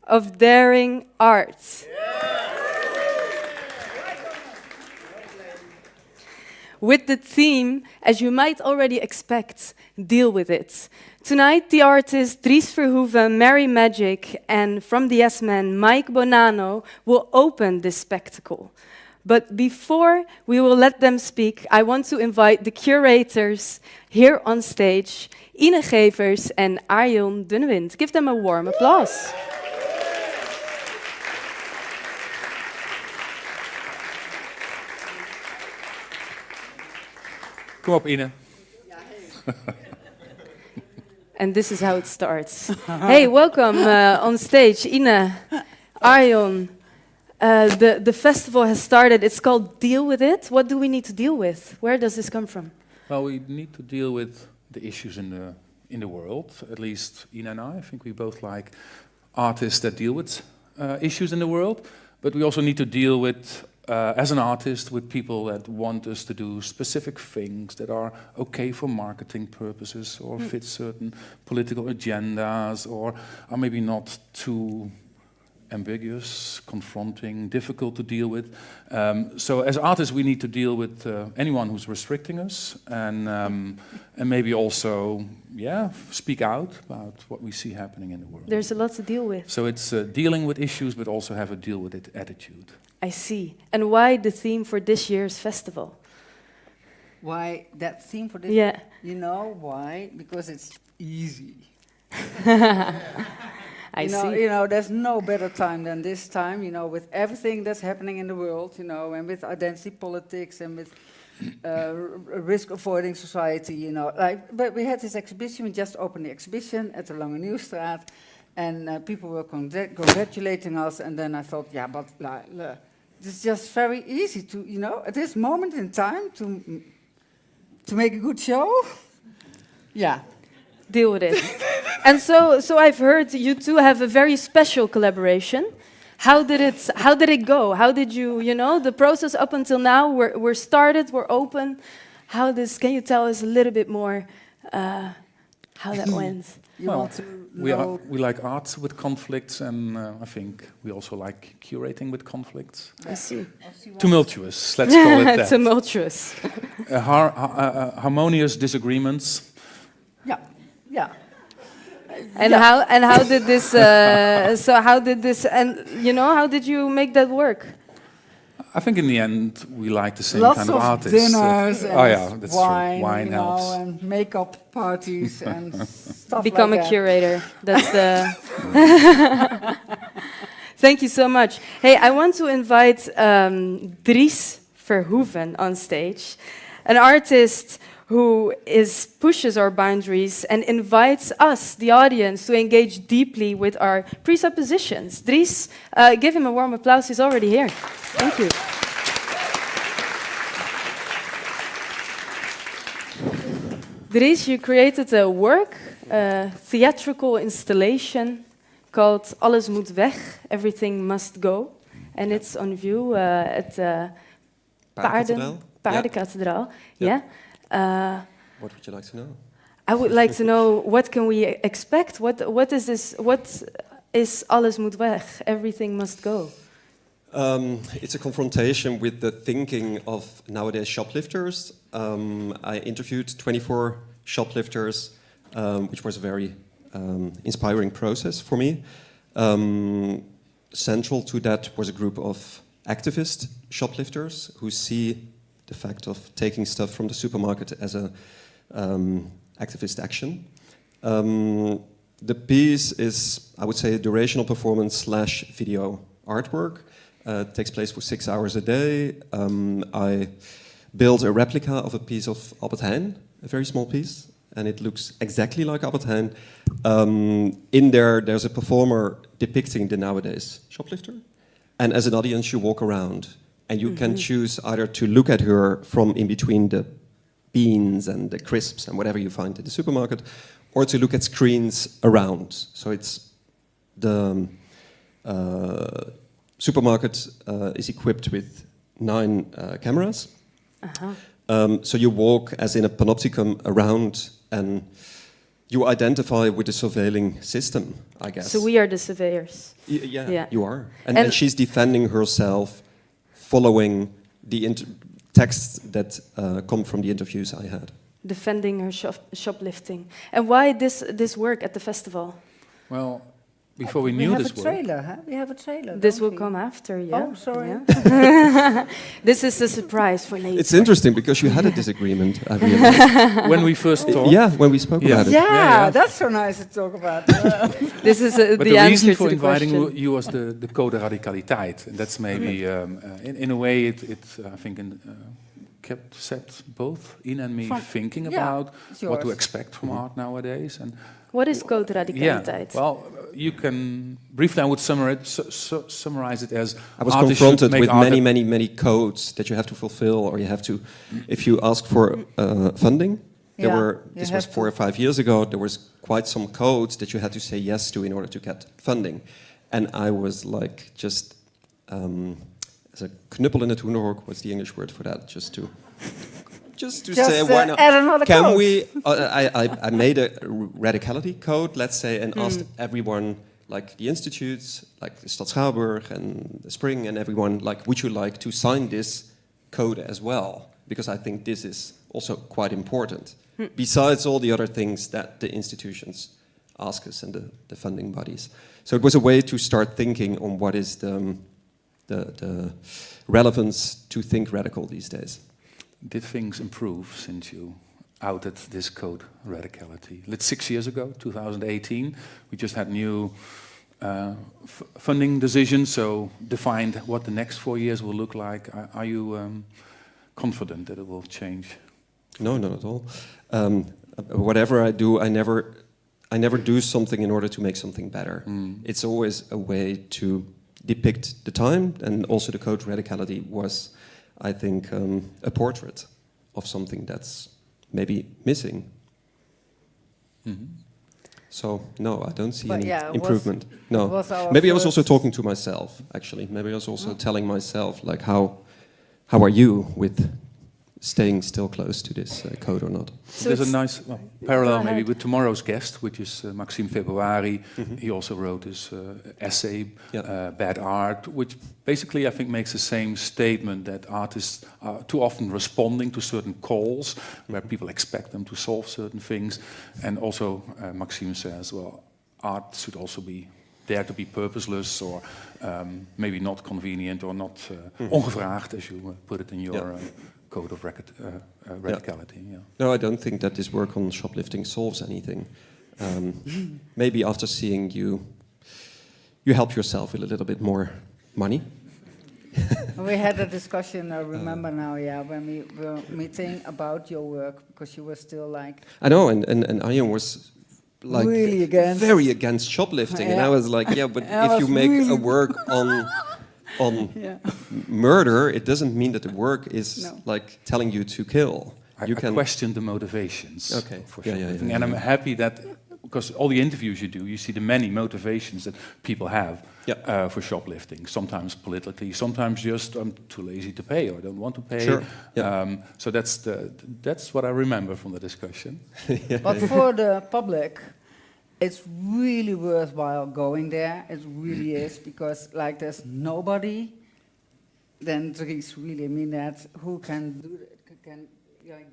of daring art. With the theme, as you might already expect, deal with it. Tonight, the artists Dries Verhoeven, Mary Maggic, and from the Man Mike Bonanno will open this spectacle. But before we will let them speak, I want to invite the curators here on stage, Ine Gevers and Arjon Dunnewind. Give them a warm applause. Kom op, Ine. And this is how it starts. Hey, welcome on stage, Ine, Arjon. The festival has started. It's called Deal With It. What do we need to deal with? Where does this come from? Well, we need to deal with the issues in the world. At least Ine and I think we both like artists that deal with issues in the world. But we also need to deal with, as an artist, with people that want us to do specific things that are okay for marketing purposes or fit certain political agendas or are maybe not too ambiguous, confronting, difficult to deal with. So as artists, we need to deal with anyone who's restricting us and maybe also, speak out about what we see happening in the world. There's a lot to deal with. So it's dealing with issues, but also have a deal with it attitude. I see. And why the theme for this year's festival? Why that theme for this? Yeah. You know why? Because it's easy. I see. You know, there's no better time than this time, you know, with everything that's happening in the world, you know, and with identity politics and with risk-avoiding society, you know. But we had this exhibition, we just opened the exhibition at the Lange Nieuwstraat, and people were congratulating us, and then I thought, but it's just very easy to, you know, at this moment in time to make a good show. Yeah. Deal with it. And so I've heard you two have a very special collaboration. How did it go? How did you know, the process up until now, we're started, we're open. Can you tell us a little bit more how that went? We like art with conflicts, and I think we also like curating with conflicts. I see. Tumultuous, let's call it that. Tumultuous. Harmonious disagreements. Yeah. And how did this? How did this? And you know, how did you make that work? I think in the end we like the same Lots kind of artists. Dinners and that's wine, true. Wine helps. Know, and makeup parties and stuff Become like a that. curator. That's the. Thank you so much. Hey, I want to invite Dries Verhoeven on stage, an artist who pushes our boundaries and invites us, the audience, to engage deeply with our presuppositions. Dries, give him a warm applause. He's already here. Thank you. Dries, you created a work, a theatrical installation called Alles moet weg, Everything Must Go. And it's on view at Paardenkathedraal. Yeah. What would you like to know? I would like to know, what can we expect? What is this? What is Alles moet weg? Everything must go. It's a confrontation with the thinking of nowadays shoplifters. I interviewed 24 shoplifters, which was a very inspiring process for me. Central to that was a group of activist shoplifters who see the fact of taking stuff from the supermarket as a activist action. The piece is, I would say, a durational performance / video artwork. It takes place for 6 hours a day. I built a replica of a piece of Albert Heijn, a very small piece, and it looks exactly like Albert Heijn. In there, there's a performer depicting the nowadays shoplifter. And as an audience, you walk around, and you can choose either to look at her from in between the beans and the crisps and whatever you find in the supermarket, or to look at screens around. So it's the supermarket is equipped with 9 cameras. So you walk as in a panopticon around, and you identify with the surveilling system, I guess. So we are the surveyors. Yeah, you are. And she's defending herself, following the texts that come from the interviews I had. Defending her shoplifting. And why this work at the festival? Well, before we knew this work... We have a trailer, This will come after, yeah. Oh, sorry. Yeah. This is a surprise for later. It's interesting because you had a disagreement, I realized. When we first talked. Yeah, when we spoke about it. Yeah, that's so nice to talk about. This is But the the answer reason to for the inviting question. you was the code radicaliteit. And that's maybe, in a way, it I think, kept set both Ine and me thinking about what to expect from art nowadays. And what is code radicaliteit? Well, you can briefly, I would summarize it as I was confronted with many codes that you have to fulfill, or you have to, if you ask for funding. This was 4 or 5 years ago. There was quite some codes that you had to say yes to in order to get funding, and I was like just as a knuppel in het hoenderhok. What's the English word for that? Just to say, why not? Add another Can code. we? I made a radicality code, let's say, and asked everyone, like the institutes, like the Stad Schouwburg and the Spring, and everyone, like, would you like to sign this code as well? Because I think this is also quite important. Besides all the other things that the institutions ask us and the funding bodies. So it was a way to start thinking on what is the relevance to think radical these days. Did things improve since you outed this code radicality? 6 years ago, 2018, we just had new funding decisions, so defined what the next 4 years will look like. Are you confident that it will change? No, not at all. Whatever I do, I never do something in order to make something better. It's always a way to depict the time, and also the code radicality was, I think, a portrait of something that's maybe missing. So no, I don't see any improvement. Maybe I was also talking to myself, actually. Maybe I was also telling myself, like, how are you with staying still close to this code or not? So there's a nice parallel maybe with tomorrow's guest, which is Maxime Februari. He also wrote his essay, Bad Art, which basically I think makes the same statement that artists are too often responding to certain calls where people expect them to solve certain things. And also Maxime says, well, art should also be dare to be purposeless, or maybe not convenient, or not ongevraagd, as you put it in your code of radicality. No, I don't think that this work on shoplifting solves anything. Maybe after seeing you help yourself with a little bit more money. We had a discussion, I remember now, when we were meeting about your work, because you were still like... I know, and Arjen was like really very against shoplifting, and I was like, but if you make a work on murder, it doesn't mean that the work is like telling you to kill. I question the motivations. Okay. For shoplifting, and I'm happy that, because all the interviews you do, you see the many motivations that people have for shoplifting. Sometimes politically, sometimes just I'm too lazy to pay or don't want to pay. Sure. So that's what I remember from the discussion. But for the public, it's really worthwhile going there. It really is, because like there's nobody, then Dries really, I mean that, who can do it,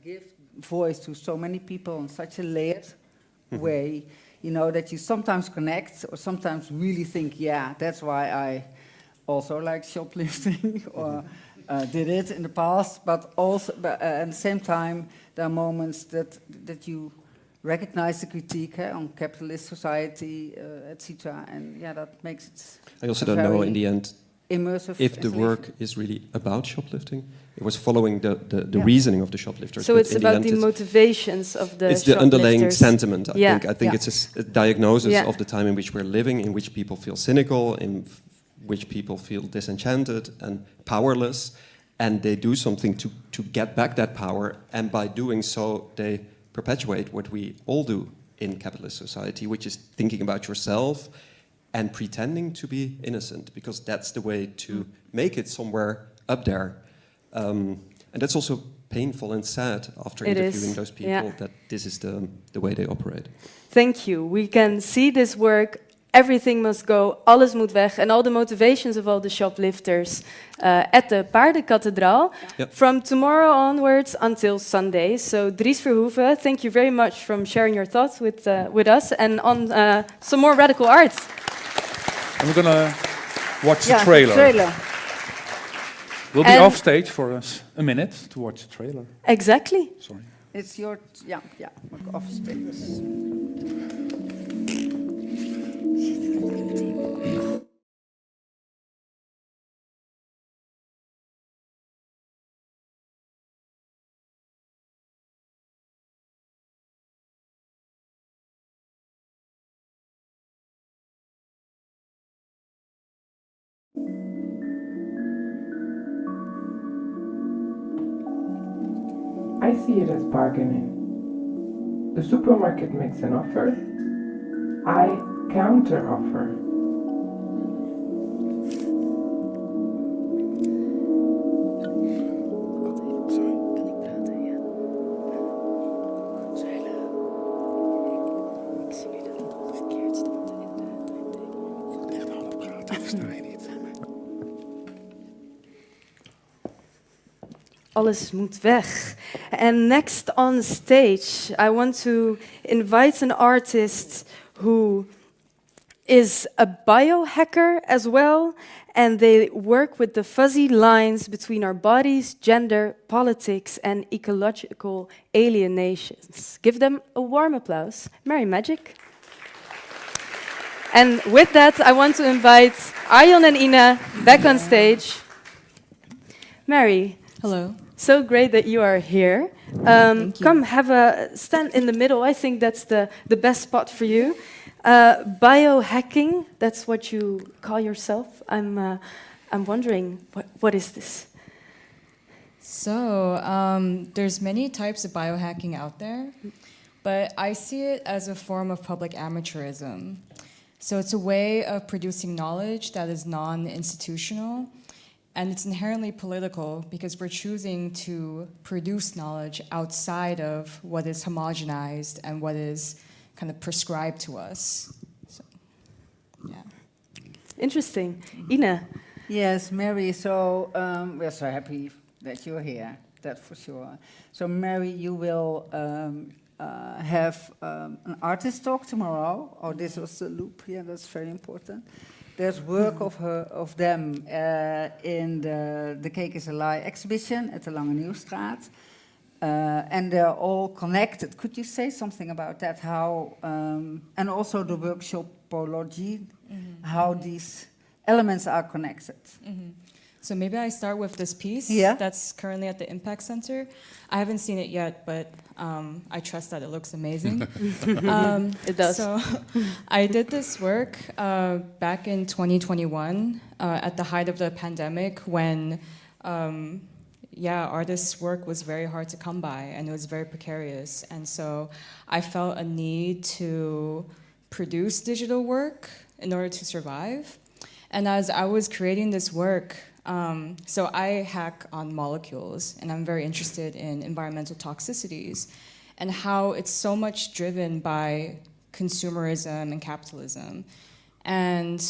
give voice to so many people in such a layered way, you know, that you sometimes connect or sometimes really think, yeah, that's why I also like shoplifting or did it in the past, but also at the same time, there are moments that you recognize the critique on capitalist society, etc. And yeah, that makes it. I also don't know in the end immersive if the work is really about shoplifting. It was following the reasoning of the shoplifters. So it's about the motivations of the it's the underlying sentiment, I yeah. think. I think it's a diagnosis of the time in which we're living, in which people feel cynical, in which people feel disenchanted and powerless, and they do something to get back that power, and by doing so, they perpetuate what we all do in capitalist society, which is thinking about yourself and pretending to be innocent, because that's the way to make it somewhere up there. And that's also painful and sad after interviewing those people, that this is the way they operate. Thank you. We can see this work. Everything must go, alles moet weg, and all the motivations of all the shoplifters at the Paardenkathedraal from tomorrow onwards until Sunday. So Dries Verhoeven, thank you very much for sharing your thoughts with us and on some more radical art. And we're gonna watch the trailer. We'll be off stage for a minute to watch the trailer. Exactly. Sorry. It's your, we're off stage. I see it as bargaining. The supermarket makes an offer, I counter-offer. Alles moet weg. And next on stage, I want to invite an artist who is a biohacker as well, and they work with the fuzzy lines between our bodies, gender, politics, and ecological alienations. Give them a warm applause. Mary Maggic. And with that, I want to invite Arjan and Ina back on stage. Mary. Hello. So great that you are here. Come, have a stand in the middle. I think that's the best spot for you. Biohacking, that's what you call yourself. I'm wondering, what is this? So, there's many types of biohacking out there, but I see it as a form of public amateurism. So it's a way of producing knowledge that is non-institutional, and it's inherently political because we're choosing to produce knowledge outside of what is homogenized and what is kind of prescribed to us. So, yeah. Interesting. Ina. Yes, Mary, so we're so happy that you're here, that's for sure. So Mary, you will have an artist talk tomorrow. Oh, this was the loop, yeah, that's very important. There's work of them in the Cake is a Lie exhibition at the Lange Nieuwstraat. And they're all connected. Could you say something about that? How, and also the workshopology, how these elements are connected. So maybe I start with this piece that's currently at the IMPAKT Center. I haven't seen it yet, but I trust that it looks amazing. It does. So I did this work back in 2021 at the height of the pandemic when artists' work was very hard to come by and it was very precarious. And so I felt a need to produce digital work in order to survive. And as I was creating this work, so I hack on molecules, and I'm very interested in environmental toxicities and how it's so much driven by consumerism and capitalism. And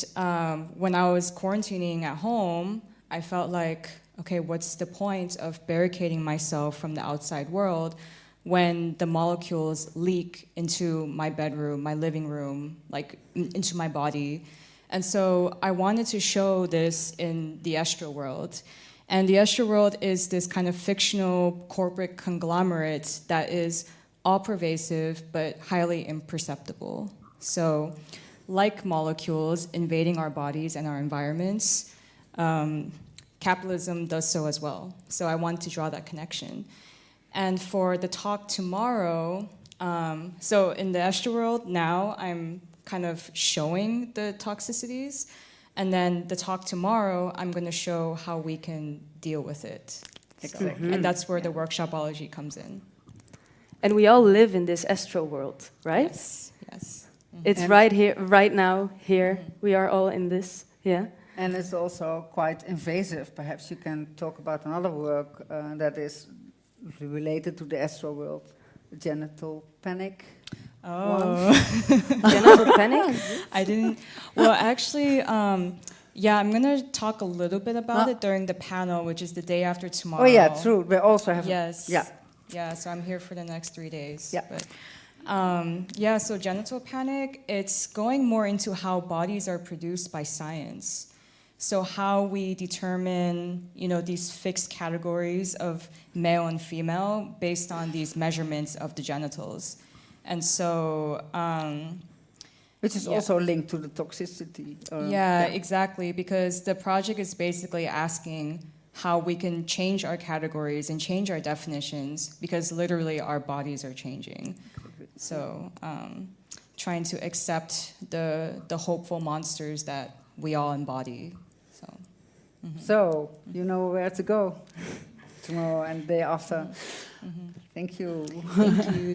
when I was quarantining at home, I felt like okay, what's the point of barricading myself from the outside world when the molecules leak into my bedroom, my living room, like into my body? And so I wanted to show this in the Astral World. And the Astral World is this kind of fictional corporate conglomerate that is all-pervasive but highly imperceptible. So, like molecules invading our bodies and our environments, capitalism does so as well. So I want to draw that connection. And for the talk tomorrow, so in the Astral World now, I'm kind of showing the toxicities. And then the talk tomorrow, I'm going to show how we can deal with it. Exactly. And that's where the workshopology comes in. And we all live in this astral world, right? Yes, yes. It's And- right here, right now, here. We are all in this, yeah. And it's also quite invasive. Perhaps you can talk about another work that is related to the astral world, genital panic. Oh, Genital panic? I didn't. Well, actually, yeah, I'm going to talk a little bit about it during the panel, which is the day after tomorrow. Oh yeah, true. We also have. Yes. Yeah. Yeah, so I'm here for the next 3 days. Yeah. But, yeah, so genital panic, it's going more into how bodies are produced by science. So how we determine, you know, these fixed categories of male and female based on these measurements of the genitals. And so, Which is Yeah. also linked to the toxicity. yeah, exactly, because the project is basically asking how we can change our categories and change our definitions, because literally our bodies are changing. So, trying to accept the hopeful monsters that we all embody. So, So you know where to go tomorrow and the day after. Thank you.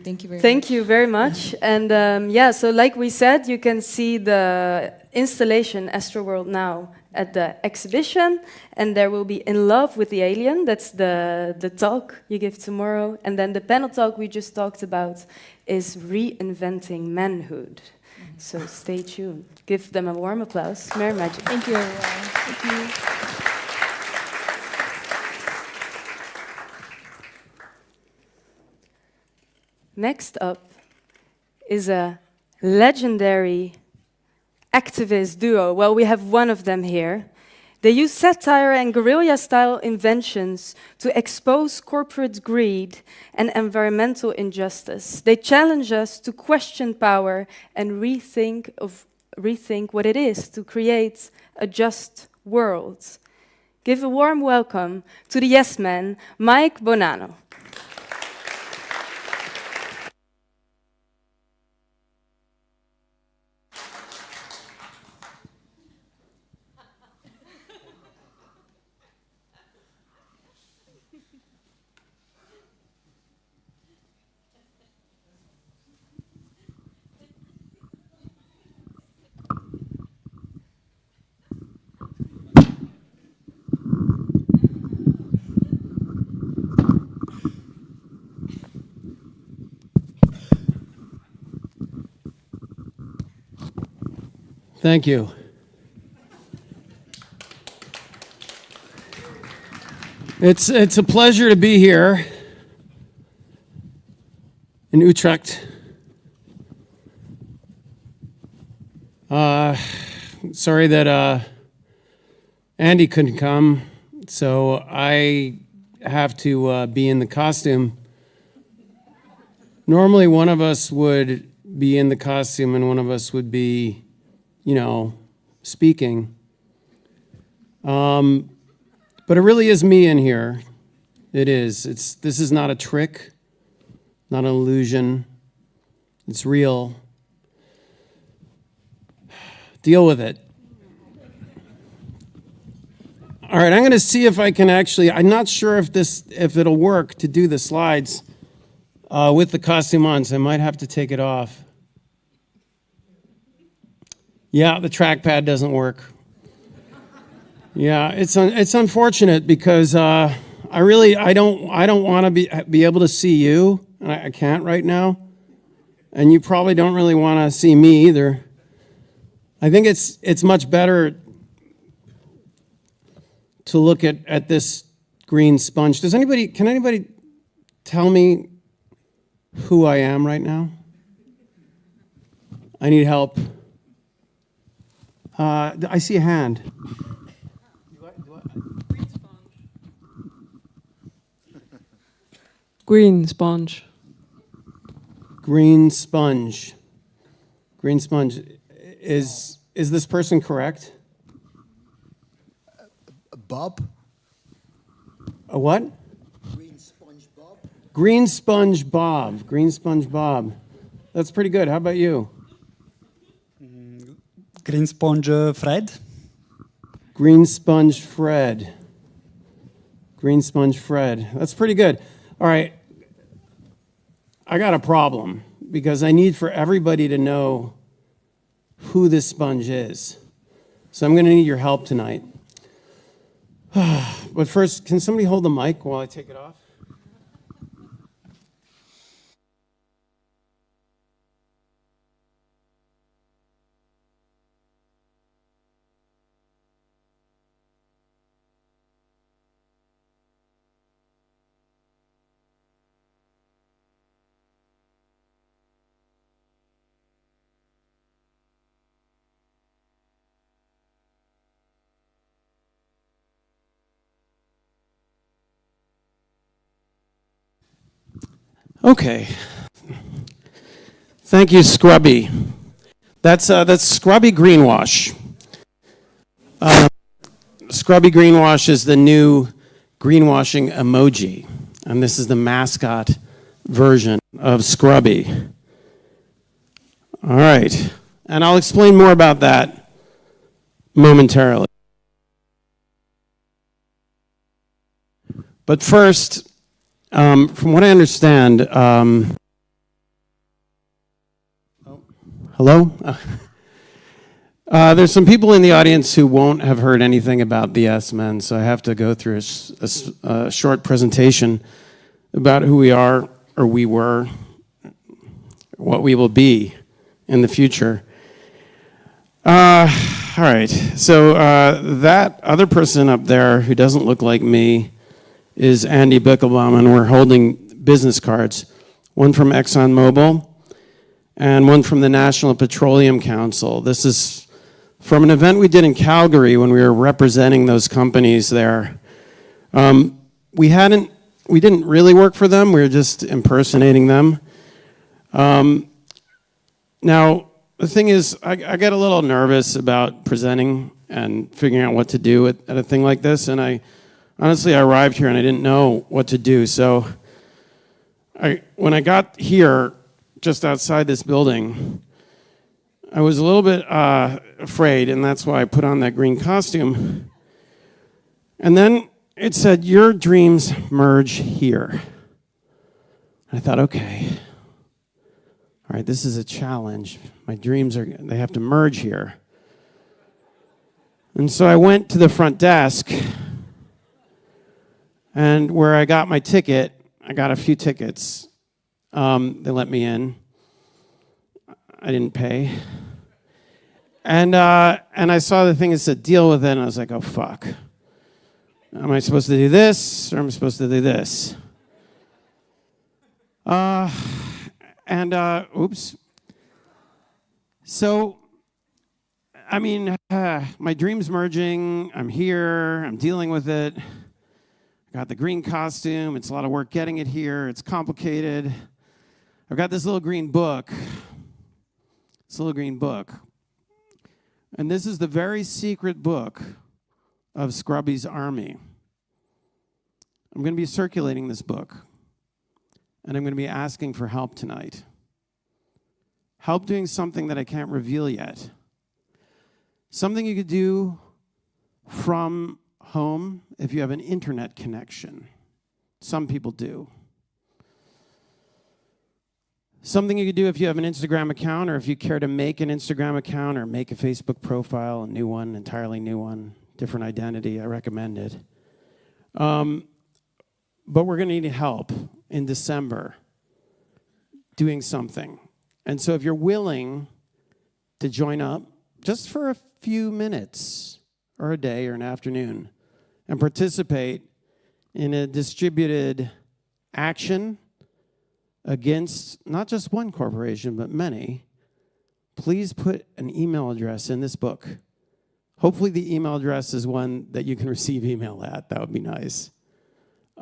thank you very much. Thank you very much. And yeah, so like we said, you can see the installation Astro World Now at the exhibition, and there will be In Love with the Alien. That's the talk you give tomorrow. And then the panel talk we just talked about is Reinventing Manhood. So stay tuned. Give them a warm applause. Mary Maggic. Thank you, everyone. Thank you. Next up is a legendary activist duo. Well, we have one of them here. They use satire and guerrilla-style inventions to expose corporate greed and environmental injustice. They challenge us to question power and rethink what it is to create a just world. Give a warm welcome to the Yes Man, Mike Bonanno. Thank you. It's a pleasure to be here in Utrecht. Sorry that Andy couldn't come, so I have to be in the costume. Normally one of us would be in the costume and one of us would be, you know, speaking. But it really is me in here. It is. This is not a trick, not an illusion. It's real. Deal with it. All right, I'm going to see if I can actually, I'm not sure if it'll work to do the slides with the costume on, so I might have to take it off. Yeah, the trackpad doesn't work. Yeah, it's unfortunate because I don't want to be able to see you, and I can't right now, and you probably don't really want to see me either. I think it's much better to look at this green sponge. Can anybody tell me who I am right now? I need help. I see a hand. Green sponge. Green sponge. Green sponge. Is this person correct? Bob? A what? Green sponge Bob? Green sponge Bob. Green sponge Bob. That's pretty good. How about you? Green sponge Fred? Green sponge Fred. Green sponge Fred. That's pretty good. All right. I got a problem because I need for everybody to know who this sponge is. So I'm going to need your help tonight. But first, can somebody hold the mic while I take it off? Okay. Thank you, Scrubby. That's Scrubby Greenwash. Scrubby Greenwash is the new greenwashing emoji, and this is the mascot version of Scrubby. All right, and I'll explain more about that momentarily. But first, from what I understand, hello? There's some people in the audience who won't have heard anything about the S-Men, so I have to go through a short presentation about who we are, or we were, what we will be in the future. All right, so that other person up there who doesn't look like me is Andy Bickelbaum, and we're holding business cards, one from ExxonMobil and one from the National Petroleum Council. This is from an event we did in Calgary when we were representing those companies there. We didn't really work for them, we were just impersonating them. Now, the thing is, I get a little nervous about presenting and figuring out what to do at a thing like this, and honestly, I arrived here and I didn't know what to do. So when I got here, just outside this building, I was a little bit afraid, and that's why I put on that green costume. And then it said, "Your dreams merge here." I thought, okay, all right, this is a challenge. My dreams they have to merge here. And so I went to the front desk, and where I got my ticket, I got a few tickets. They let me in. I didn't pay. And I saw the thing that said deal with it, and I was like, oh, fuck. Am I supposed to do this, or am I supposed to do this? Oops. So, I mean, my dream's merging. I'm here. I'm dealing with it. I got the green costume. It's a lot of work getting it here. It's complicated. I've got this little green book. This little green book. And this is the very secret book of Scrubby's Army. I'm going to be circulating this book. And I'm going to be asking for help tonight. Help doing something that I can't reveal yet. Something you could do from home if you have an internet connection. Some people do. Something you could do if you have an Instagram account, or if you care to make an Instagram account or make a Facebook profile, a new one, entirely new one, different identity. I recommend it. But we're going to need help in December doing something. And so if you're willing to join up just for a few minutes or a day or an afternoon and participate in a distributed action against not just one corporation, but many, please put an email address in this book. Hopefully the email address is one that you can receive email at. That would be nice.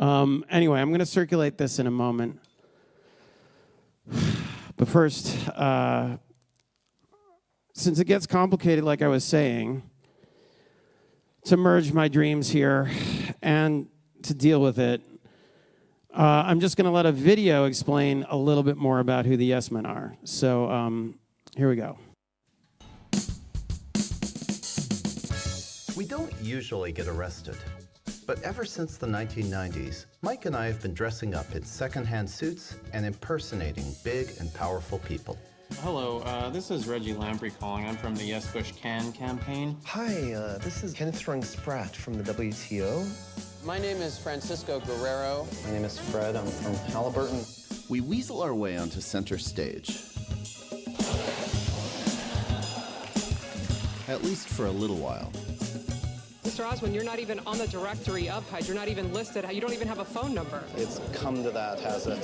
Anyway, I'm going to circulate this in a moment. But first, since it gets complicated, like I was saying, to merge my dreams here and to deal with it, I'm just going to let a video explain a little bit more about who the Yes Men are. So here we go. We don't usually get arrested, but ever since the 1990s, Mike and I have been dressing up in secondhand suits and impersonating big and powerful people. Hello, this is Reggie Lamprey calling. I'm from the Yes Bush Can campaign. Hi, this is Kenneth Strung-Spratt from the WTO. My name is Francisco Guerrero. My name is Fred. I'm from Halliburton. We weasel our way onto center stage. At least for a little while. Mr. Oswin, you're not even on the directory of HUD. You're not even listed. You don't even have a phone number. It's come to that, has it?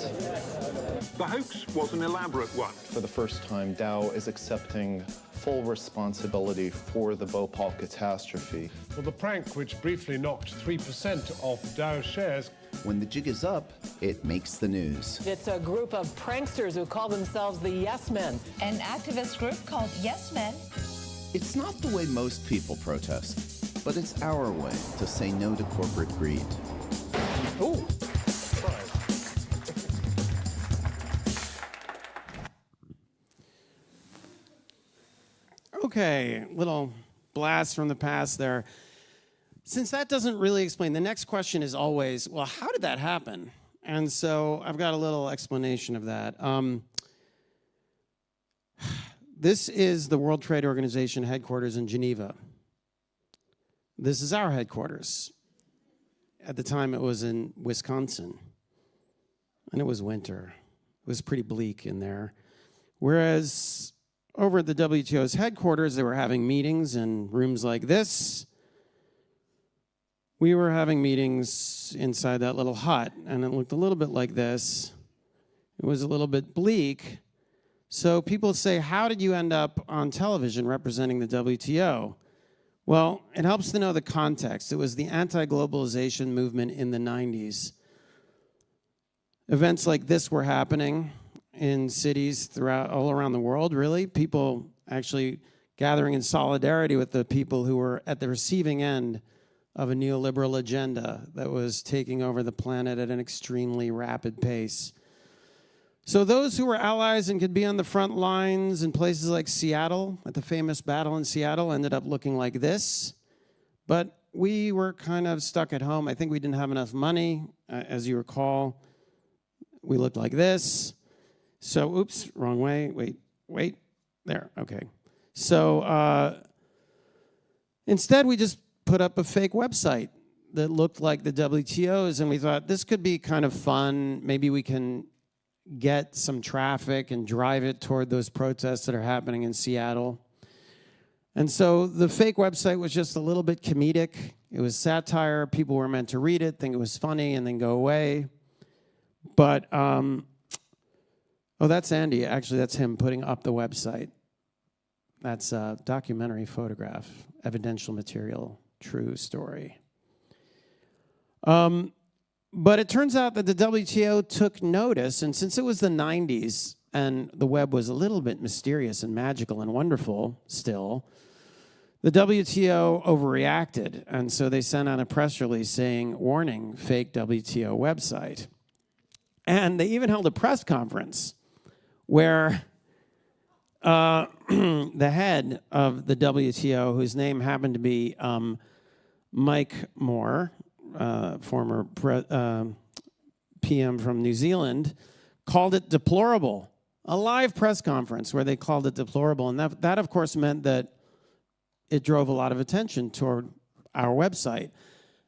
The hoax was an elaborate one. For the first time, Dow is accepting full responsibility for the Bhopal catastrophe. Well, the prank, which briefly knocked 3% off Dow shares. When the jig is up, it makes the news. It's a group of pranksters who call themselves the Yes Men. An activist group called Yes Men. It's not the way most people protest. But it's our way to say no to corporate greed. Ooh. Okay, little blast from the past there. Since that doesn't really explain, the next question is always, well, how did that happen? And so I've got a little explanation of that. This is the World Trade Organization headquarters in Geneva. This is our headquarters. At the time, it was in Wisconsin, and it was winter. It was pretty bleak in there. Whereas over at the WTO's headquarters, they were having meetings in rooms like this. We were having meetings inside that little hut, and it looked a little bit like this. It was a little bit bleak. So people say, how did you end up on television representing the WTO? Well, it helps to know the context. It was the anti-globalization movement in the 90s. Events like this were happening in cities throughout all around the world, really. People actually gathering in solidarity with the people who were at the receiving end of a neoliberal agenda that was taking over the planet at an extremely rapid pace. So those who were allies and could be on the front lines in places like Seattle, at the famous battle in Seattle, ended up looking like this. But we were kind of stuck at home. I think we didn't have enough money. As you recall, we looked like this. So, oops, wrong way. Wait, there, okay. So instead, we just put up a fake website that looked like the WTO's, and we thought this could be kind of fun. Maybe we can get some traffic and drive it toward those protests that are happening in Seattle. And so the fake website was just a little bit comedic. It was satire. People were meant to read it, think it was funny, and then go away. But, oh, that's Andy. Actually, that's him putting up the website. That's a documentary photograph, evidential material, true story. But it turns out that the WTO took notice, and since it was the 90s and the web was a little bit mysterious and magical and wonderful still, the WTO overreacted, and so they sent out a press release saying, warning, fake WTO website. And they even held a press conference where the head of the WTO, whose name happened to be Mike Moore, former PM from New Zealand, called it deplorable. A live press conference where they called it deplorable. And that of course, meant that it drove a lot of attention toward our website.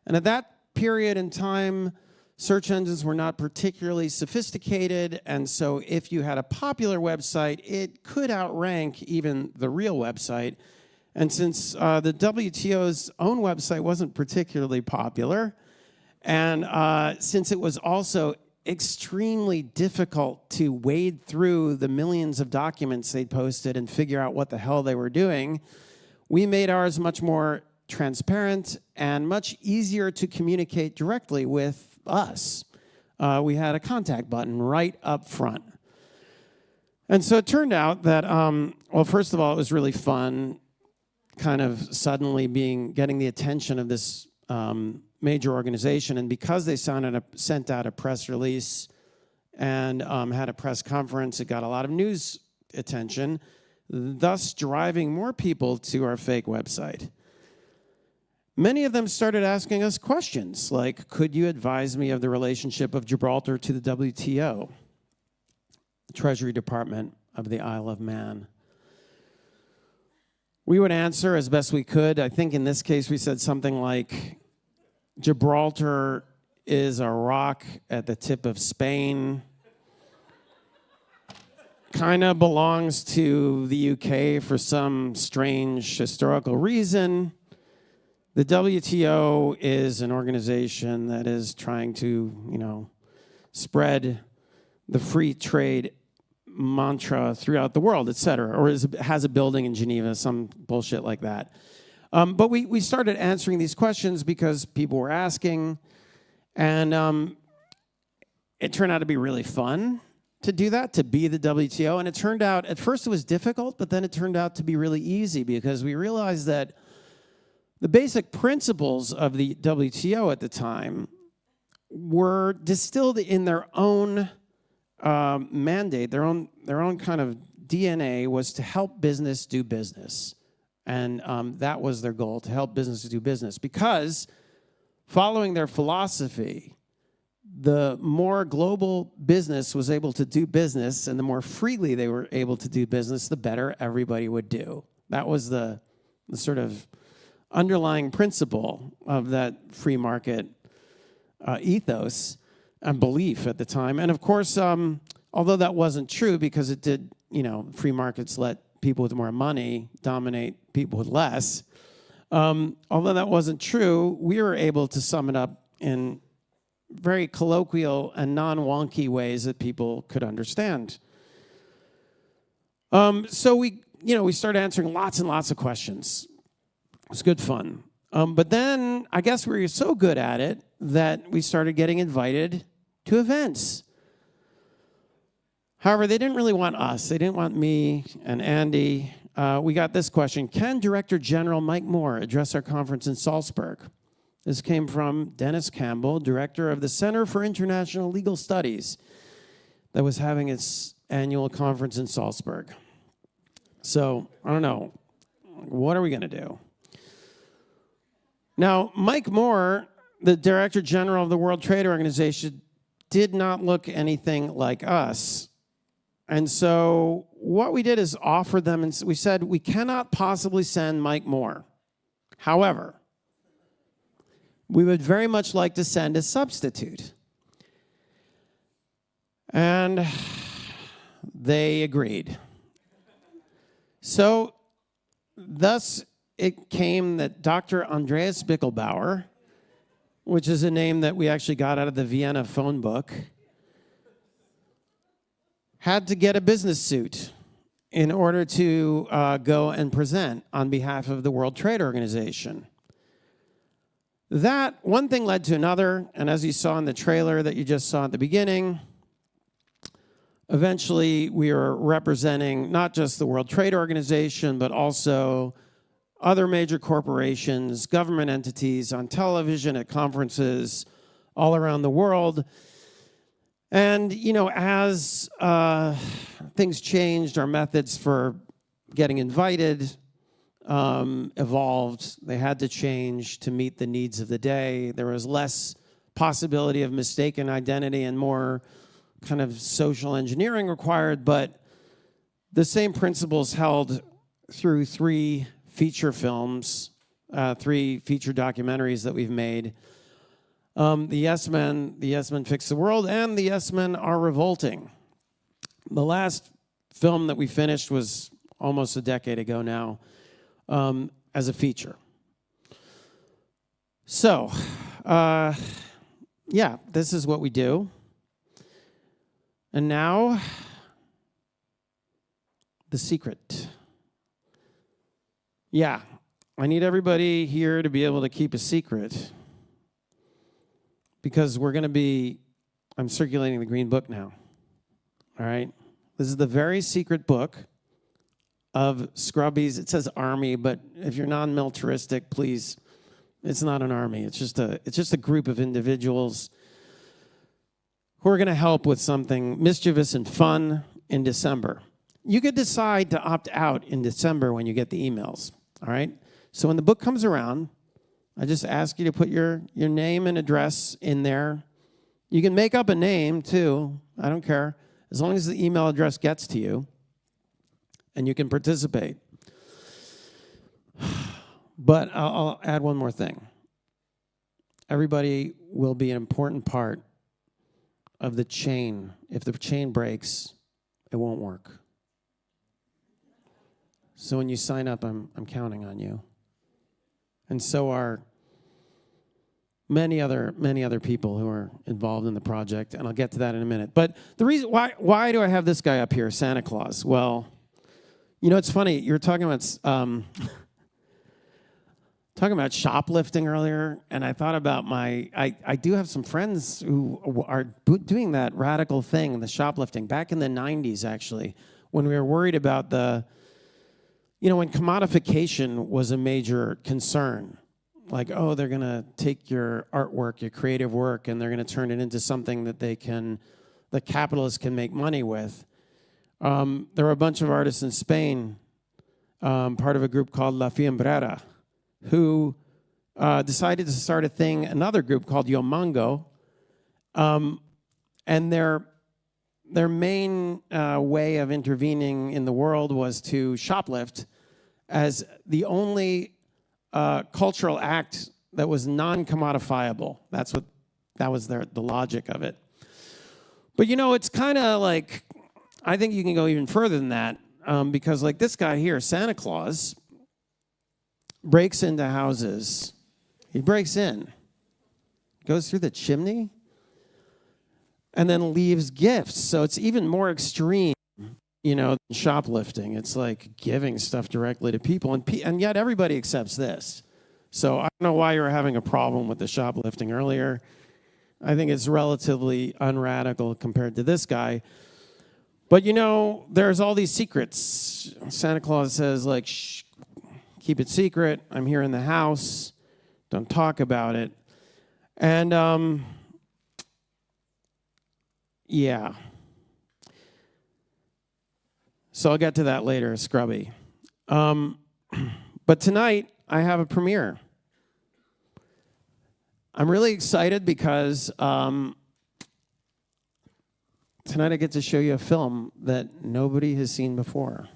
And at that period in time, search engines were not particularly sophisticated. And so if you had a popular website, it could outrank even the real website. And since the WTO's own website wasn't particularly popular, And since it was also extremely difficult to wade through the millions of documents they'd posted and figure out what the hell they were doing, we made ours much more transparent and much easier to communicate directly with us. We had a contact button right up front. And so it turned out that, well, first of all, it was really fun kind of suddenly getting the attention of this major organization. And because they sent out a press release and had a press conference, it got a lot of news attention, thus driving more people to our fake website. Many of them started asking us questions like, could you advise me of the relationship of Gibraltar to the WTO, the Treasury Department of the Isle of Man? We would answer as best we could. I think in this case we said something like, Gibraltar is a rock at the tip of Spain. Kind of belongs to the UK for some strange historical reason. The WTO is an organization that is trying to, spread the free trade mantra throughout the world, et cetera, or has a building in Geneva, some bullshit like that. But we started answering these questions because people were asking, and it turned out to be really fun to do that, to be the WTO. And it turned out, at first it was difficult, but then it turned out to be really easy because we realized that the basic principles of the WTO at the time were distilled in their own mandate, their own kind of DNA was to help business do business. And that was their goal, to help businesses do business. Because following their philosophy, the more global business was able to do business and the more freely they were able to do business, the better everybody would do. That was the sort of underlying principle of that free market ethos and belief at the time. And of course, although that wasn't true because it did, free markets let people with more money dominate people with less. Although that wasn't true, we were able to sum it up in very colloquial and non-wonky ways that people could understand. So we started answering lots and lots of questions. It was good fun. But then I guess we were so good at it that we started getting invited to events. However, they didn't really want us. They didn't want me and Andy. We got this question: can Director General Mike Moore address our conference in Salzburg? This came from Dennis Campbell, director of the Center for International Legal Studies, that was having its annual conference in Salzburg. So, I don't know. What are we going to do? Now, Mike Moore, the Director General of the World Trade Organization, did not look anything like us. And so what we did is offer them, and we said, we cannot possibly send Mike Moore. However, we would very much like to send a substitute. And they agreed. So thus it came that Dr. Andreas Bickelbauer, which is a name that we actually got out of the Vienna phone book, had to get a business suit in order to go and present on behalf of the World Trade Organization. That one thing led to another, and as you saw in the trailer that you just saw at the beginning, eventually we were representing not just the World Trade Organization, but also other major corporations, government entities, on television, at conferences all around the world. And, as things changed, our methods for getting invited evolved. They had to change to meet the needs of the day. There was less possibility of mistaken identity and more kind of social engineering required, but the same principles held through 3 feature films, 3 feature documentaries that we've made. The Yes Men Fix the World, and the Yes Men Are Revolting. The last film that we finished was almost a decade ago now, as a feature. So, yeah, this is what we do. And now, the secret. Yeah, I need everybody here to be able to keep a secret because I'm circulating the green book now. All right? This is the very secret book of Scrubbies. It says army, but if you're non-militaristic, please, it's not an army. It's just a group of individuals who are going to help with something mischievous and fun in December. You could decide to opt out in December when you get the emails, all right? So when the book comes around, I just ask you to put your name and address in there. You can make up a name, too. I don't care, as long as the email address gets to you, and you can participate. But I'll add one more thing. Everybody will be an important part of the chain. If the chain breaks, it won't work. So when you sign up, I'm counting on you. And so are many other people who are involved in the project, and I'll get to that in a minute. But the reason why do I have this guy up here, Santa Claus? Well, you know, it's funny. You were talking about shoplifting earlier, and I thought about I do have some friends who are doing that radical thing, the shoplifting, back in the 90s, actually, when we were worried about when commodification was a major concern. Like, oh, they're going to take your artwork, your creative work, and they're going to turn it into something that the capitalists can make money with. There were a bunch of artists in Spain, part of a group called La Fiambrera, who decided to start another group called Yo Mongo, and their main way of intervening in the world was to shoplift as the only cultural act that was non-commodifiable. That was the logic of it. But it's kind of like, I think you can go even further than that, because like this guy here, Santa Claus, breaks into houses. He breaks in, goes through the chimney, and then leaves gifts. So it's even more extreme, than shoplifting. It's like giving stuff directly to people, and yet everybody accepts this. So I don't know why you're having a problem with the shoplifting earlier. I think it's relatively unradical compared to this guy. But there's all these secrets. Santa Claus says, like, shh, keep it secret. I'm here in the house. Don't talk about it. And yeah. So I'll get to that later, Scrubby. But tonight, I have a premiere. I'm really excited because tonight I get to show you a film that nobody has seen before.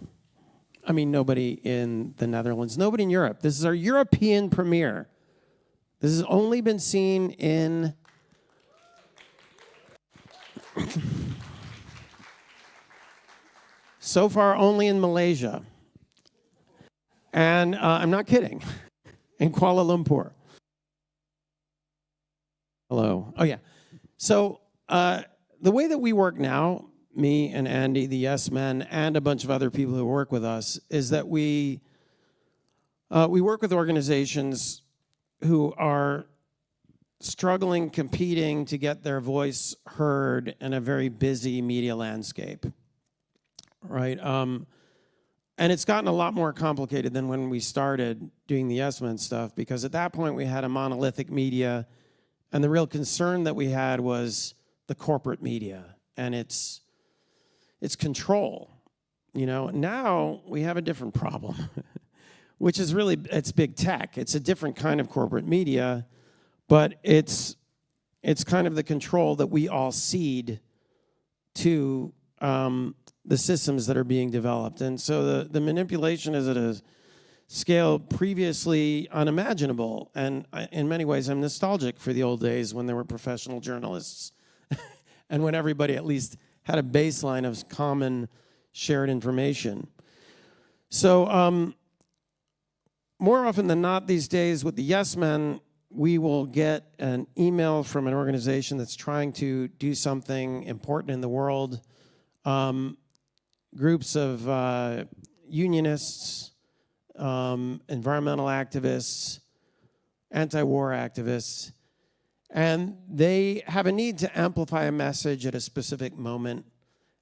I mean, nobody in the Netherlands, nobody in Europe. This is our European premiere. This has only been seen in so far only in Malaysia. And I'm not kidding, in Kuala Lumpur. Hello. Oh, yeah. So the way that we work now, me and Andy, the Yes Men, and a bunch of other people who work with us, is that we work with organizations who are struggling, competing to get their voice heard in a very busy media landscape, right? And it's gotten a lot more complicated than when we started doing the Yes Men stuff, because at that point we had a monolithic media, and the real concern that we had was the corporate media and its control. Now we have a different problem, which is really, it's big tech. It's a different kind of corporate media, but it's kind of the control that we all cede to the systems that are being developed. And so the manipulation is at a scale previously unimaginable. And in many ways, I'm nostalgic for the old days when there were professional journalists and when everybody at least had a baseline of common shared information. So more often than not these days with the Yes Men, we will get an email from an organization that's trying to do something important in the world. Groups of unionists, environmental activists, anti-war activists, and they have a need to amplify a message at a specific moment.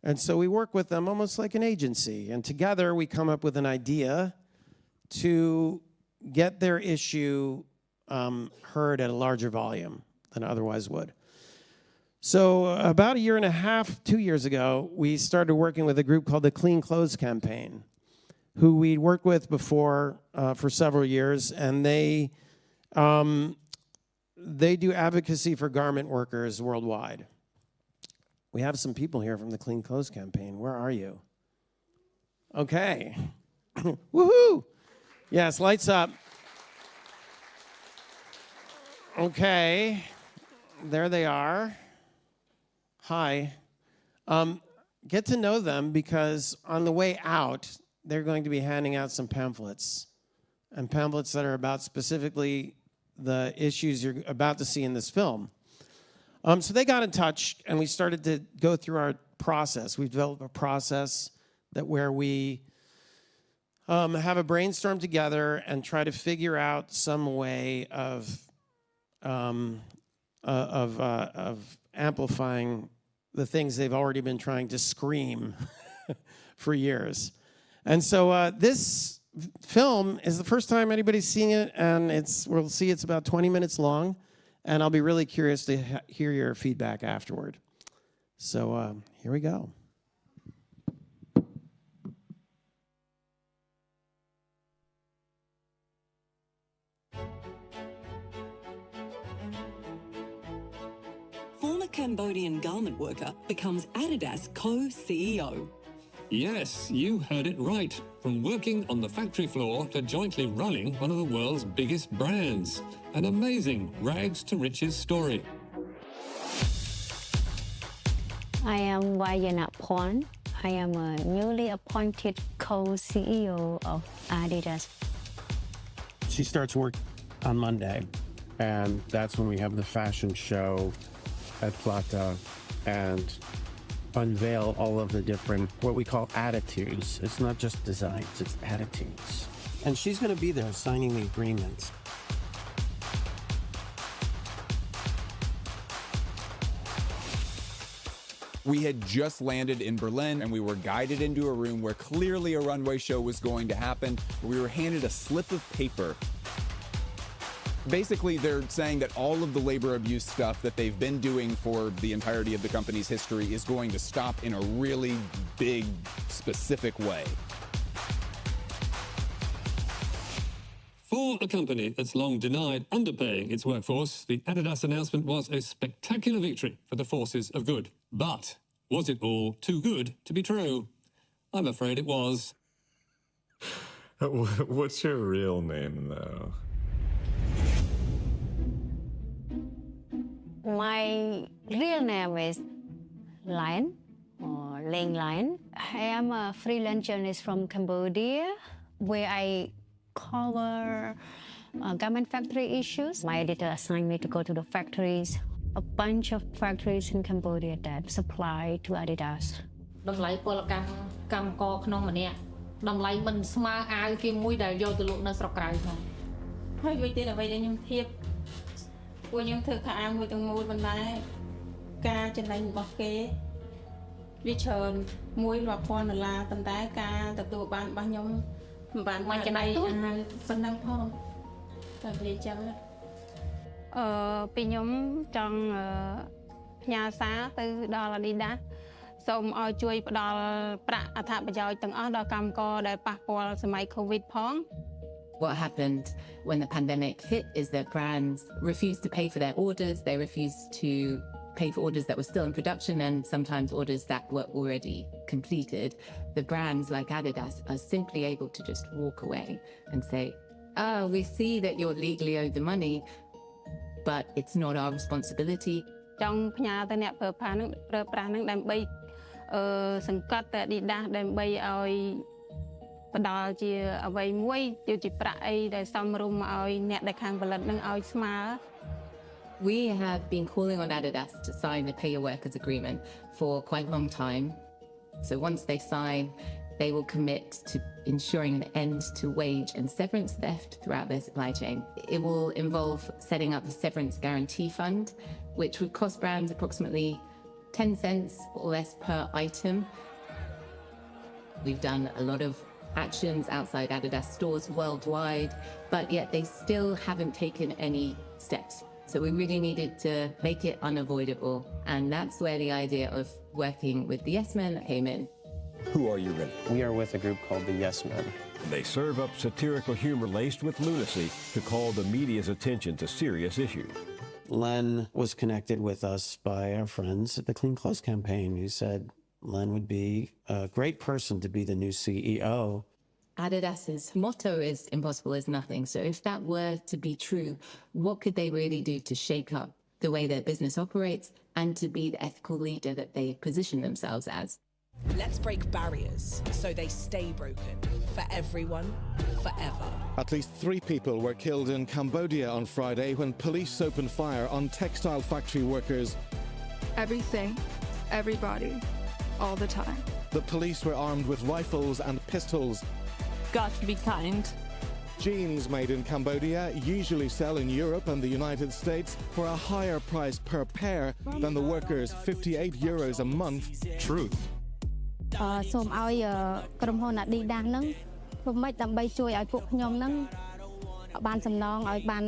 And so we work with them almost like an agency, and together we come up with an idea to get their issue heard at a larger volume than otherwise would. So about a year and a half, 2 years ago, we started working with a group called the Clean Clothes Campaign, who we'd worked with before for several years, and they do advocacy for garment workers worldwide. We have some people here from the Clean Clothes Campaign. Where are you? Okay. Woohoo! Yes, lights up. Okay. There they are. Hi. Get to know them because on the way out, they're going to be handing out some pamphlets, and pamphlets that are about specifically the issues you're about to see in this film. So they got in touch, and we started to go through our process. We've developed a process where we have a brainstorm together and try to figure out some way of amplifying the things they've already been trying to scream for years. And so this film is the first time anybody's seeing it, and we'll see it's about 20 minutes long, and I'll be really curious to hear your feedback afterward. So here we go. Former Cambodian garment worker becomes Adidas co-CEO. Yes, you heard it right. From working on the factory floor to jointly running one of the world's biggest brands. An amazing rags to riches story. I am Vayana Pon. I am a newly appointed co-CEO of Adidas. She starts work on Monday, and that's when we have the fashion show at Plata and unveil all of the different, what we call attitudes. It's not just designs, it's attitudes. And she's going to be there signing the agreements. We had just landed in Berlin, and we were guided into a room where clearly a runway show was going to happen. We were handed a slip of paper. Basically, they're saying that all of the labor abuse stuff that they've been doing for the entirety of the company's history is going to stop in a really big, specific way. For a company that's long denied underpaying its workforce, the Adidas announcement was a spectacular victory for the forces of good. But was it all too good to be true? I'm afraid it was. What's your real name, though? My real name is Lion, or Leng Lion. I am a freelance journalist from Cambodia, where I cover garment factory issues. My editor assigned me to go to the factories, a bunch of factories in Cambodia that supply to Adidas. តម្លៃពលកម្មករក្នុងម្នាក់តម្លៃមិនស្មើអាវគេមួយដែលយកទៅលក់នៅស្រុកក្រៅផងហើយវិញទៀតអ្វីដែលខ្ញុំធៀបពួកខ្ញុំធ្វើខោអាវមួយទាំងមូលប៉ុន្តែការចំណេញរបស់គេវាច្រើនមួយរាប់ពាន់ដុល្លារប៉ុន្តែការទទួលបានរបស់ខ្ញុំមិនបានមកចំណៃអាវប៉ុណ្ណឹងផងតែវាអញ្ចឹងពីខ្ញុំចង់ផ្ញើសារទៅដល់ Adidas សូមឲ្យជួយផ្ដល់ប្រាក់អត្ថប្រយោជន៍ទាំងអស់ដល់កម្មករដែលប៉ះពាល់សម័យ COVID ផង What happened when the pandemic hit is that brands refused to pay for their orders. They refused to pay for orders that were still in production and sometimes orders that were already completed. The brands like Adidas are simply able to just walk away and say, oh, we see that you're legally owed the money, but it's not our responsibility. ចង់ផ្ញើទៅអ្នកប្រើប្រាស់នឹងដើម្បីសង្កត់ទៅ Adidas ដើម្បីឲ្យប ផ្ដល់ជាអ្វីមួយជាប្រាក់អីដែលសមរម្យឲ្យអ្នកដែលខាងផលិតនឹងឲ្យស្មើ We have been calling on Adidas to sign the Pay Your Workers agreement for quite a long time. So once they sign, they will commit to ensuring an end to wage and severance theft throughout their supply chain. It will involve setting up a severance guarantee fund, which would cost brands approximately 10 cents or less per item. We've done a lot of actions outside Adidas stores worldwide, but yet they still haven't taken any steps. So we really needed to make it unavoidable. And that's where the idea of working with the Yes Men came in. Who are you with? We are with a group called the Yes Men. They serve up satirical humor laced with lunacy to call the media's attention to serious issues. Len was connected with us by our friends at the Clean Clothes campaign who said Len would be a great person to be the new CEO. Adidas's motto is impossible is nothing. So if that were to be true, what could they really do to shake up the way their business operates and to be the ethical leader that they position themselves as? Let's break barriers so they stay broken for everyone, forever. At least 3 people were killed in Cambodia on Friday when police opened fire on textile factory workers. Everything, everybody, all the time. The police were armed with rifles and pistols. Got to be kind. Jeans made in Cambodia usually sell in Europe and the United States for a higher price per pair than the workers' 58 euros a month. Truth. សូមឲ្យក្រុមហ៊ុន Adidas ហ្នឹងធ្វើម៉េចដើម្បីជួយឲ្យពួកខ្ញុំហ្នឹងបានសំណងឲ្យបាន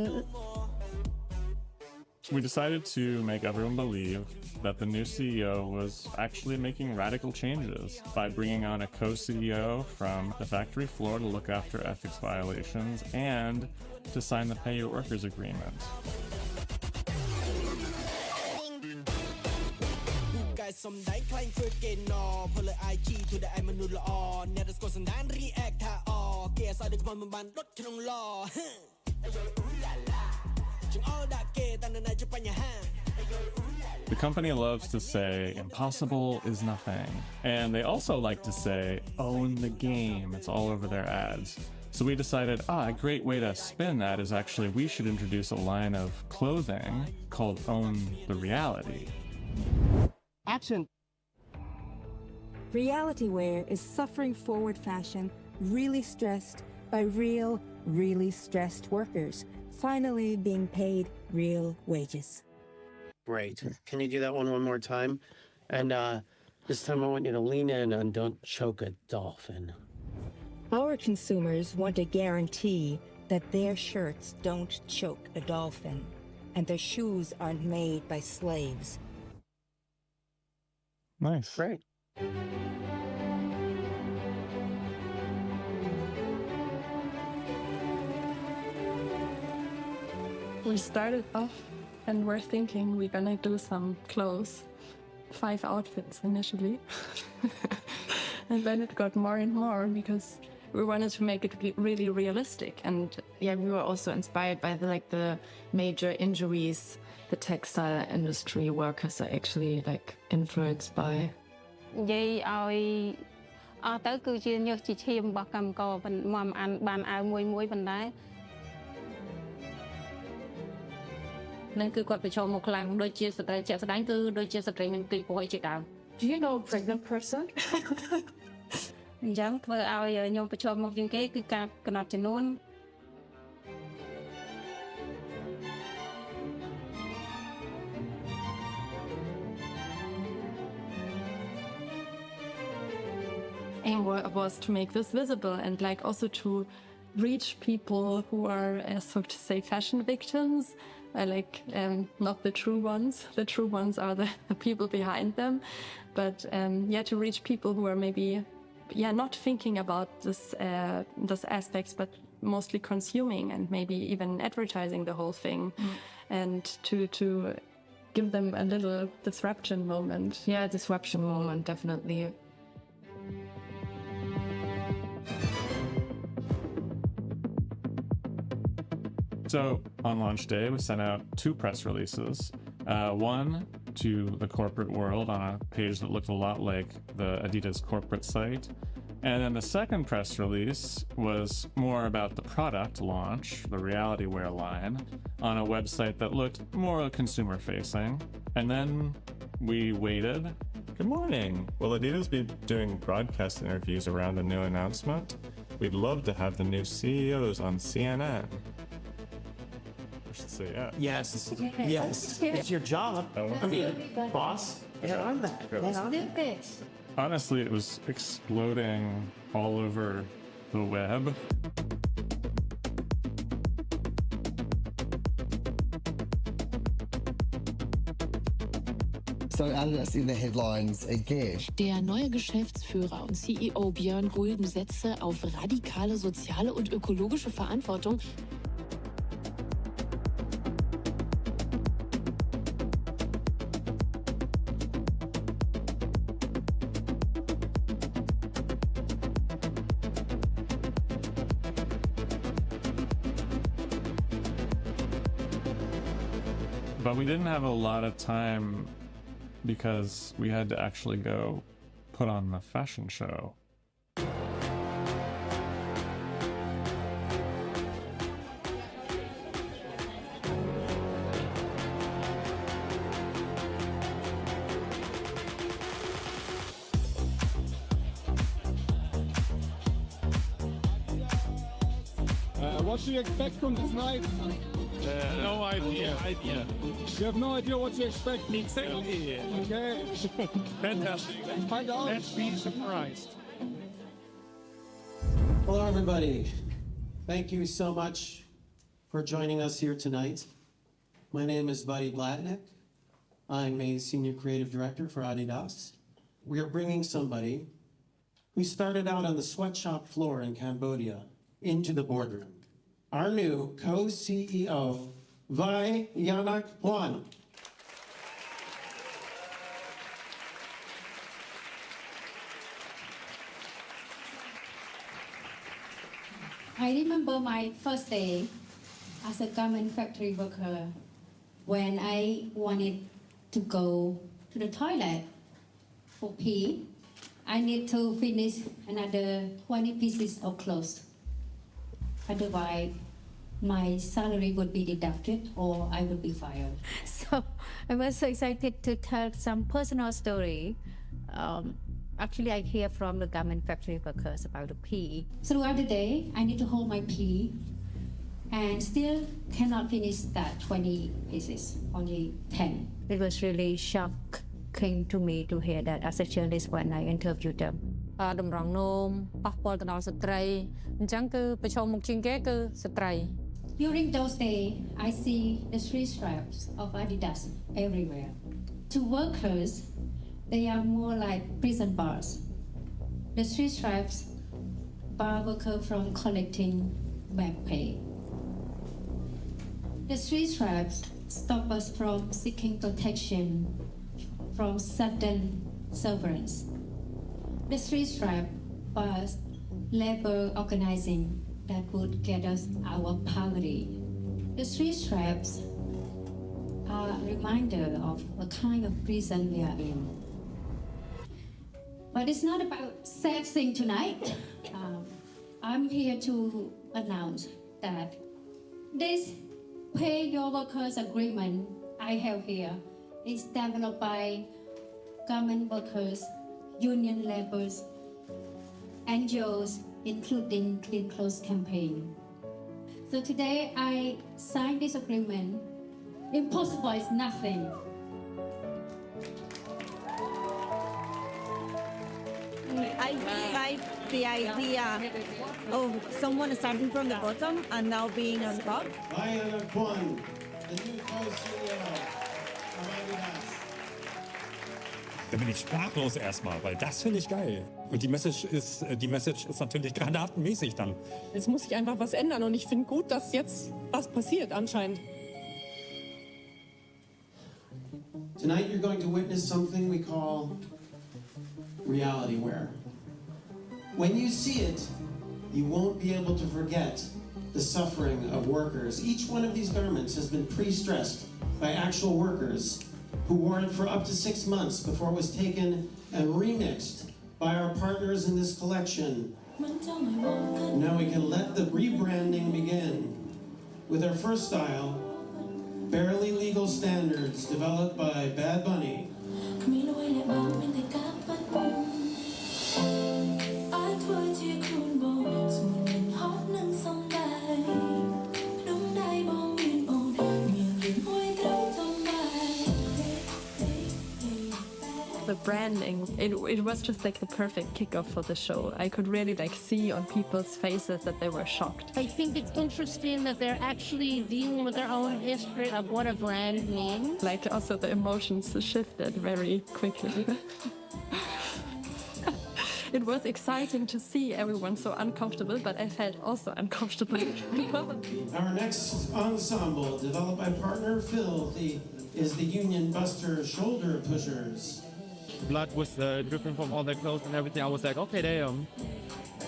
We decided to make everyone believe that the new CEO was actually making radical changes by bringing on a co-CEO from the factory floor to look after ethics violations and to sign the Pay Your Workers agreement. The company loves to say impossible is nothing. And they also like to say own the game. It's all over their ads. So we decided, a great way to spin that is actually we should introduce a line of clothing called Own the Reality. Action. Reality wear is suffering forward fashion, really stressed by really stressed workers, finally being paid real wages. Great. Can you do that one more time? And this time I want you to lean in and don't choke a dolphin. Our consumers want a guarantee that their shirts don't choke a dolphin and their shoes aren't made by slaves. Nice. Great. We started off and we're thinking we're gonna do some clothes, 5 outfits initially. And then it got more and more because we wanted to make it really realistic. And yeah, we were also inspired by the major injuries the textile industry workers are actually influenced by. និយាយឲ្យអស់ទៅគឺជាញើសជាឈាមរបស់កម្មករមកបានអាវមួយប៉ុណ្ណេះ នឹងគឺគាត់ប្រឈមមុខខ្លាំងដូចជាស្ត្រីជាក់ស្ដែងគឺដូចជាស្ត្រីមានទីពោះជាដើម Do you know a pregnant person? អញ្ចឹងធ្វើឲ្យខ្ញុំប្រឈមមុខជាងគេគឺការកំណត់ចំនួន aim was to make this visible and also to reach people who are so to say fashion victims, not the true ones. The true ones are the people behind them, but to reach people who are maybe not thinking about this aspects, but mostly consuming and maybe even advertising the whole thing, and to give them a little disruption moment. Yeah, disruption moment, definitely. So on launch day, we sent out 2 press releases. One to the corporate world on a page that looked a lot like the Adidas corporate site, And then the second press release was more about the product launch, the reality wear line, on a website that looked more consumer-facing. And then we waited. Good morning. Will Adidas be doing broadcast interviews around the new announcement? We'd love to have the new CEOs on CNN. I should say yes. Yes. It's your job. I mean, boss. Get on that. Get on it. Honestly, it was exploding all over the web. So Adidas in the headlines again. Der neue Geschäftsführer und CEO Björn Gulden setzte auf radikale soziale und ökologische Verantwortung. But we didn't have a lot of time because we had to actually go put on the fashion show. What do you expect from this night? No idea. You have no idea what to expect? Exactly. Okay. Fantastic. Find out. Let's be surprised. Hello, everybody. Thank you so much for joining us here tonight. My name is Buddy Blatnick. I'm a Senior Creative Director for Adidas. We are bringing somebody who started out on the sweatshop floor in Cambodia into the boardroom. Our new co-CEO, Vai Yanak Pwan. I remember my first day as a garment factory worker when I wanted to go to the toilet for pee. I need to finish another 20 pieces of clothes. Otherwise, my salary would be deducted or I would be fired. So I was so excited to tell some personal story. Actually, I hear from the garment factory workers about the pee. Throughout the day, I need to hold my pee and still cannot finish that 20 pieces, only 10. It was really shocking to me to hear that as a journalist when I interviewed them. តម្រង់នោមប៉ះពាល់ទៅដល់ស្ត្រីអញ្ចឹងគឺប្រឈមមុខជាងគេគឺស្ត្រី During those days, I see the three stripes of Adidas everywhere. To workers, they are more like prison bars. The three stripes bar workers from collecting back pay. The three stripes stop us from seeking protection from sudden severance. The three stripes bars labor organizing that would get us out of poverty. The three stripes are a reminder of the kind of prison we are in. But it's not about sad thing tonight. I'm here to announce that this pay your workers agreement I have here is developed by garment workers, union laborers, NGOs, including Clean Clothes Campaign. So today I signed this agreement. Impossible is nothing. I really like the idea of someone starting from the bottom and now being on top. Diana Kwon, the new co-CEO of Adidas. Da bin ich sprachlos erstmal, weil das finde ich geil. Und die Message ist natürlich granatenmäßig dann. Jetzt muss sich einfach was ändern und ich finde gut, dass jetzt was passiert anscheinend. Tonight you're going to witness something we call reality wear. When you see it, you won't be able to forget the suffering of workers. Each one of these garments has been pre-stressed by actual workers who wore it for up to 6 months before it was taken and remixed by our partners in this collection. Now we can let the rebranding begin with our first style, Barely Legal Standards, developed by Bad Bunny. The branding, it was just like the perfect kickoff for the show. I could really like see on people's faces that they were shocked. I think it's interesting that they're actually dealing with their own history of what a brand means. Like also the emotions shifted very quickly. It was exciting to see everyone so uncomfortable, but I felt also uncomfortable. Our next ensemble, developed by partner Phil, is the Union Buster Shoulder Pushers. Blood was dripping from all their clothes and everything. I was like, okay, damn,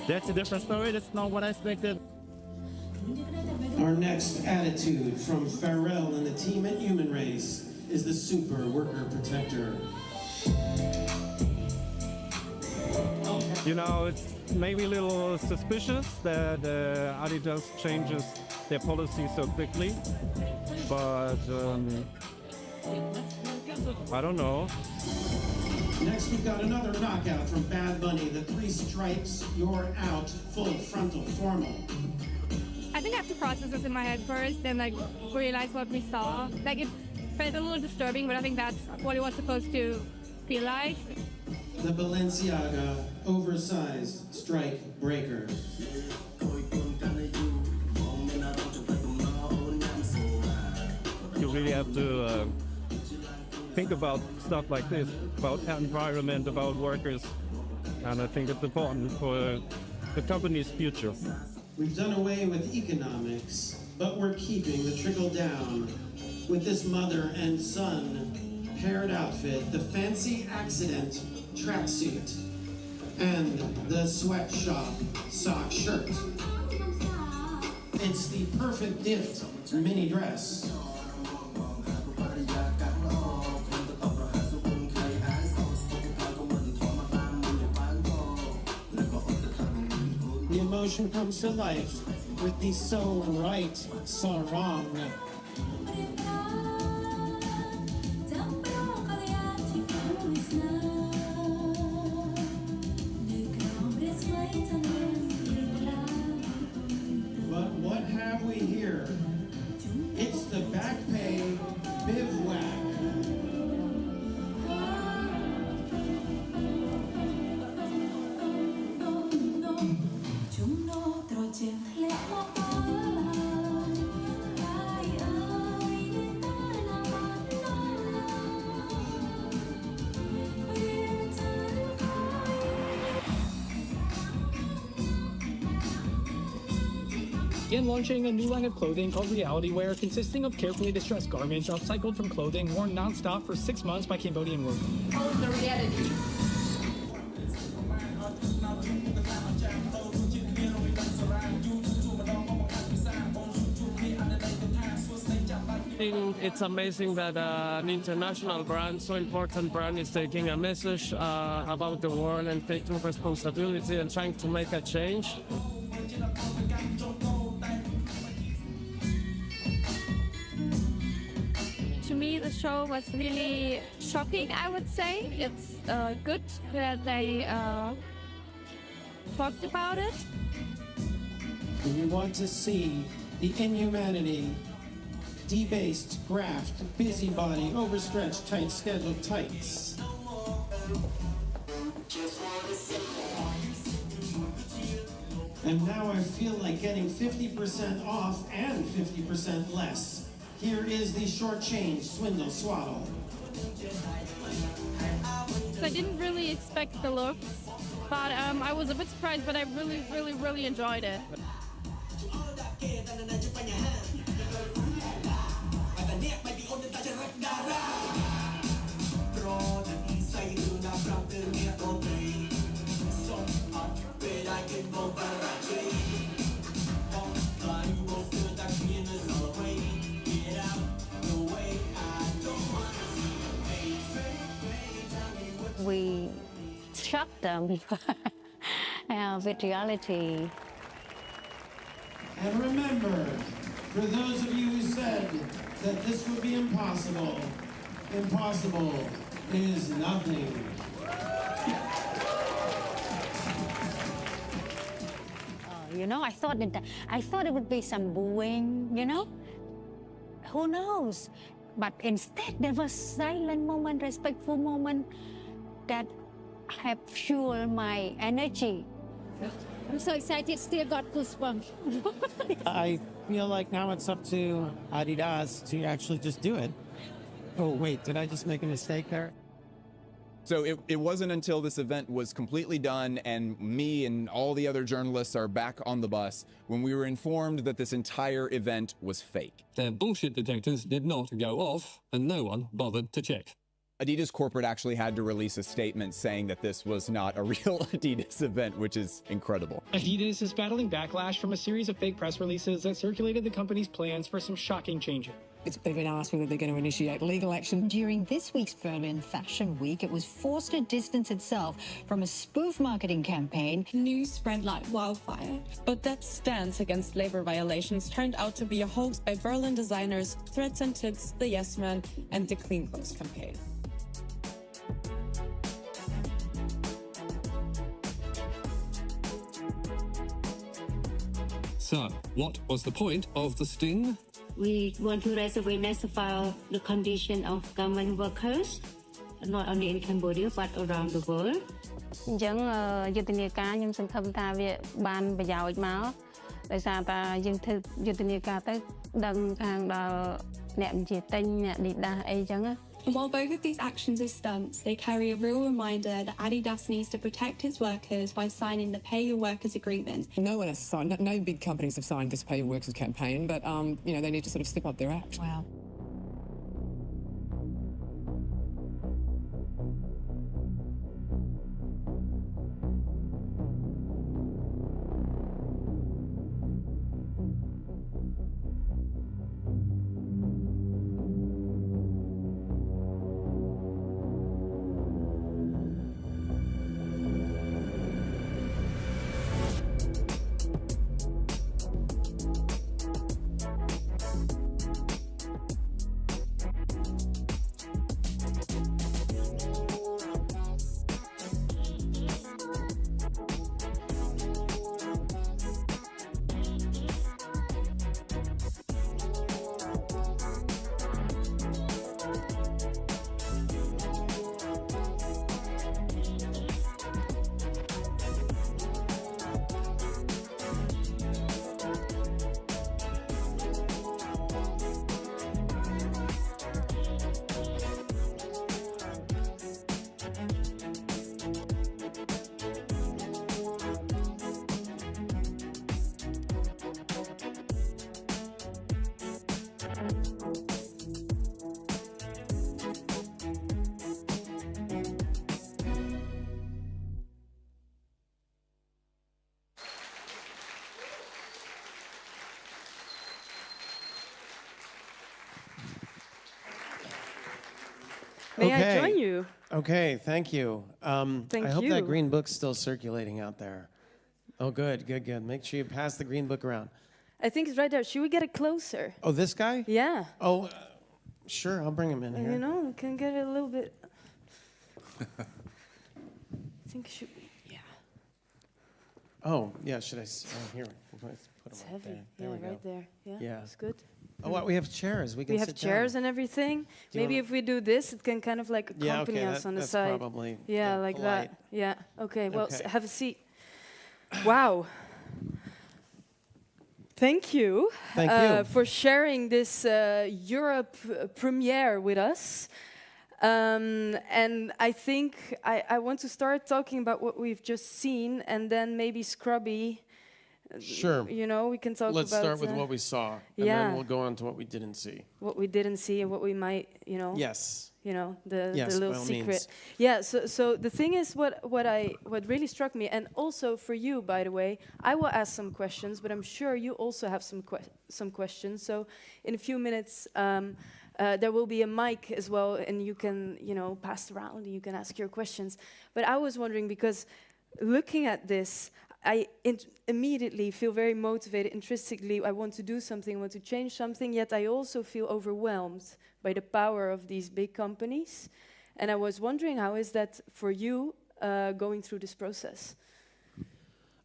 that's a different story. That's not what I expected. Our next attitude from Pharrell and the team at Human Race is the Super Worker Protector. You know, it's maybe a little suspicious that Adidas changes their policy so quickly, but I don't know. Next, we've got another knockout from Bad Bunny, the 3 stripes, you're out, full frontal formal. I think I have to process this in my head first and like realize what we saw. Like it felt a little disturbing, but I think that's what it was supposed to feel like. The Balenciaga oversized strike breaker. You really have to think about stuff like this, about environment, about workers, and I think it's important for the company's future. We've done away with economics, but we're keeping the trickle down with this mother and son paired outfit, the fancy accident tracksuit, and the sweatshop sock shirt. It's the perfect gift mini dress. The emotion comes to life with the so right, so wrong. But what have we here? It's the back pay bivouac. Again, launching a new line of clothing called Reality Wear, consisting of carefully distressed garments upcycled from clothing worn non-stop for 6 months by Cambodian workers. Own the reality. It's amazing that an international brand, so important brand, is taking a message about the world and taking responsibility and trying to make a change. To me, the show was really shocking, I would say. It's good that they talked about it. And you want to see the inhumanity, debased, graft, busybody, overstretched, tight scheduled tights. And now I feel like getting 50% off and 50% less. Here is the short-change swindle swaddle. So I didn't really expect the looks, but I was a bit surprised, but I really enjoyed it. We shock them with reality. And remember, for those of you who said that this would be impossible, impossible is nothing. You know, I thought it would be some booing, you know? Who knows? But instead, there was silent moment, respectful moment that have fueled my energy. I'm so excited, still got goosebumps. I feel like now it's up to Adidas to actually just do it. Oh, wait, did I just make a mistake there? So it wasn't until this event was completely done and me and all the other journalists are back on the bus when we were informed that this entire event was fake. Their bullshit detectors did not go off, and no one bothered to check. Adidas corporate actually had to release a statement saying that this was not a real Adidas event, which is incredible. Adidas is battling backlash from a series of fake press releases that circulated the company's plans for some shocking changes. They've been asked whether they're going to initiate legal action. During this week's Berlin Fashion Week, it was forced to distance itself from a spoof marketing campaign. News spread like wildfire. But that stance against labor violations turned out to be a hoax by Berlin designers Thread Sentence, the Yes Man, and the Clean Clothes campaign. So, what was the point of the sting? We want to raise awareness about the condition of garment workers, not only in Cambodia but around the world. អញ្ចឹងយុទ្ធនាការខ្ញុំសង្ឃឹមថាវាបានប្រយោជន៍មកដោយសារតែយើងធ្វើយុទ្ធនាការទៅដឹងខាងដល់អ្នកបញ្ជាទិញអ្នក Adidas អីចឹងណា And while both of these actions are stunts, they carry a real reminder that Adidas needs to protect its workers by signing the Pay Your Workers agreement. No one has signed, no big companies have signed this Pay Your Workers campaign, but you know, they need to sort of step up their act. Wow. May I join you? Okay, thank you. Thank I hope you. that green book's still circulating out there. Oh, good, good, good. Make sure you pass the green book around. I think it's right there. Should we get it closer? Oh, this guy? Yeah. Oh, sure, I'll bring him in here. You know, we can get it a little bit. I think it should be. Yeah. Oh, yeah, should I? Oh, here. Let's put It's him up heavy. there. There yeah, we go. right there. Yeah. Yeah. That's good. Oh, well, we have chairs. We can We have sit chairs down. and everything. Do you Maybe wanna- if we do this, it can kind of like Yeah, accompany okay, us on the that's side. probably, yeah, yeah, like polite. that. Yeah. Okay. Well, Okay. have a seat. Wow. Thank you. Thank you. For sharing this Europe premiere with us. And I think I want to start talking about what we've just seen, and then maybe Scrubby. Sure. You know, we can talk Let's about. start with what we saw, and yeah. then we'll go on to what we didn't see. What we didn't see and what we might, you know. Yes. You know, the Yes, little by all secret. means. Yeah. So the thing is, what really struck me, and also for you, by the way, I will ask some questions, but I'm sure you also have some questions. So in a few minutes, There will be a mic as well, and you can, pass around, you can ask your questions. But I was wondering, because looking at this, I immediately feel very motivated intrinsically. I want to do something, I want to change something, yet I also feel overwhelmed by the power of these big companies. And I was wondering, how is that for you going through this process?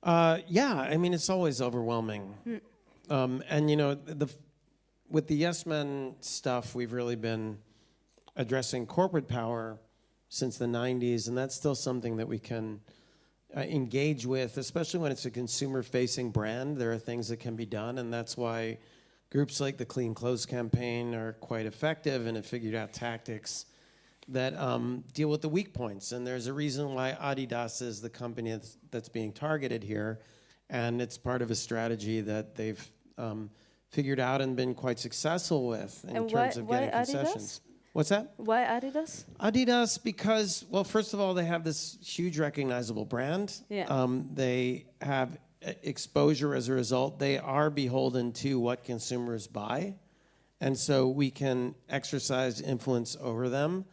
Yeah, I mean, it's always overwhelming. And with the Yes Men stuff, we've really been addressing corporate power since the 90s, and that's still something that we can engage with, especially when it's a consumer-facing brand. There are things that can be done, and that's why groups like the Clean Clothes campaign are quite effective and have figured out tactics that deal with the weak points. And there's a reason why Adidas is the company that's being targeted here, and it's part of a strategy that they've figured out and been quite successful with in terms of getting concessions. What's that? Why Adidas? Adidas because, well, first of all, they have this huge recognizable brand. Yeah. They have exposure as a result. They are beholden to what consumers buy. And so we can exercise influence over them,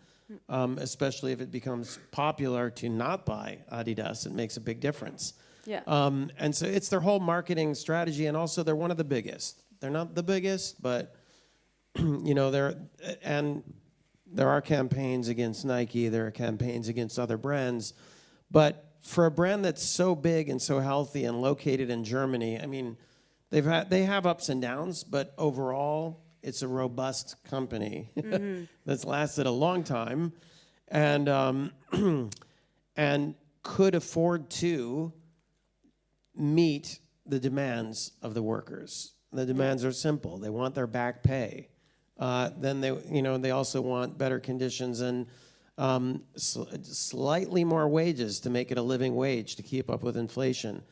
especially if it becomes popular to not buy Adidas. It makes a big difference. Yeah. And so it's their whole marketing strategy, and also they're one of the biggest. They're not the biggest, but there are campaigns against Nike, there are campaigns against other brands, but for a brand that's so big and so healthy and located in Germany, I mean, they have ups and downs, but overall, it's a robust company that's lasted a long time, and and could afford to meet the demands of the workers. The demands are simple. They want their back pay. Then they also want better conditions and slightly more wages to make it a living wage to keep up with inflation.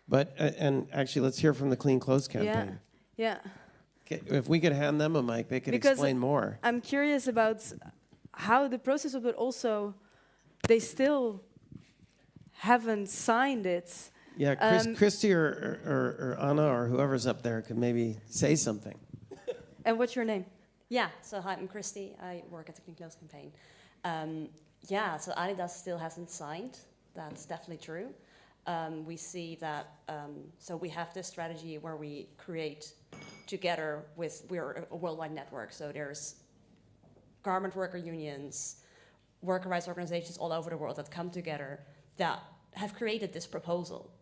But and actually, let's hear from the Clean Clothes campaign. Yeah. If we could hand them a mic, they could explain more. I'm curious about how the process was, but also they still haven't signed it. Yeah, Christy or Anna or whoever's up there could maybe say something. And what's your name? Yeah, so hi, I'm Christy. I work at the Clean Clothes campaign. So Adidas still hasn't signed. That's definitely true. We see that, so we have this strategy where we create together we're a worldwide network. So there's garment worker unions, worker rights organizations all over the world that come together that have created this proposal.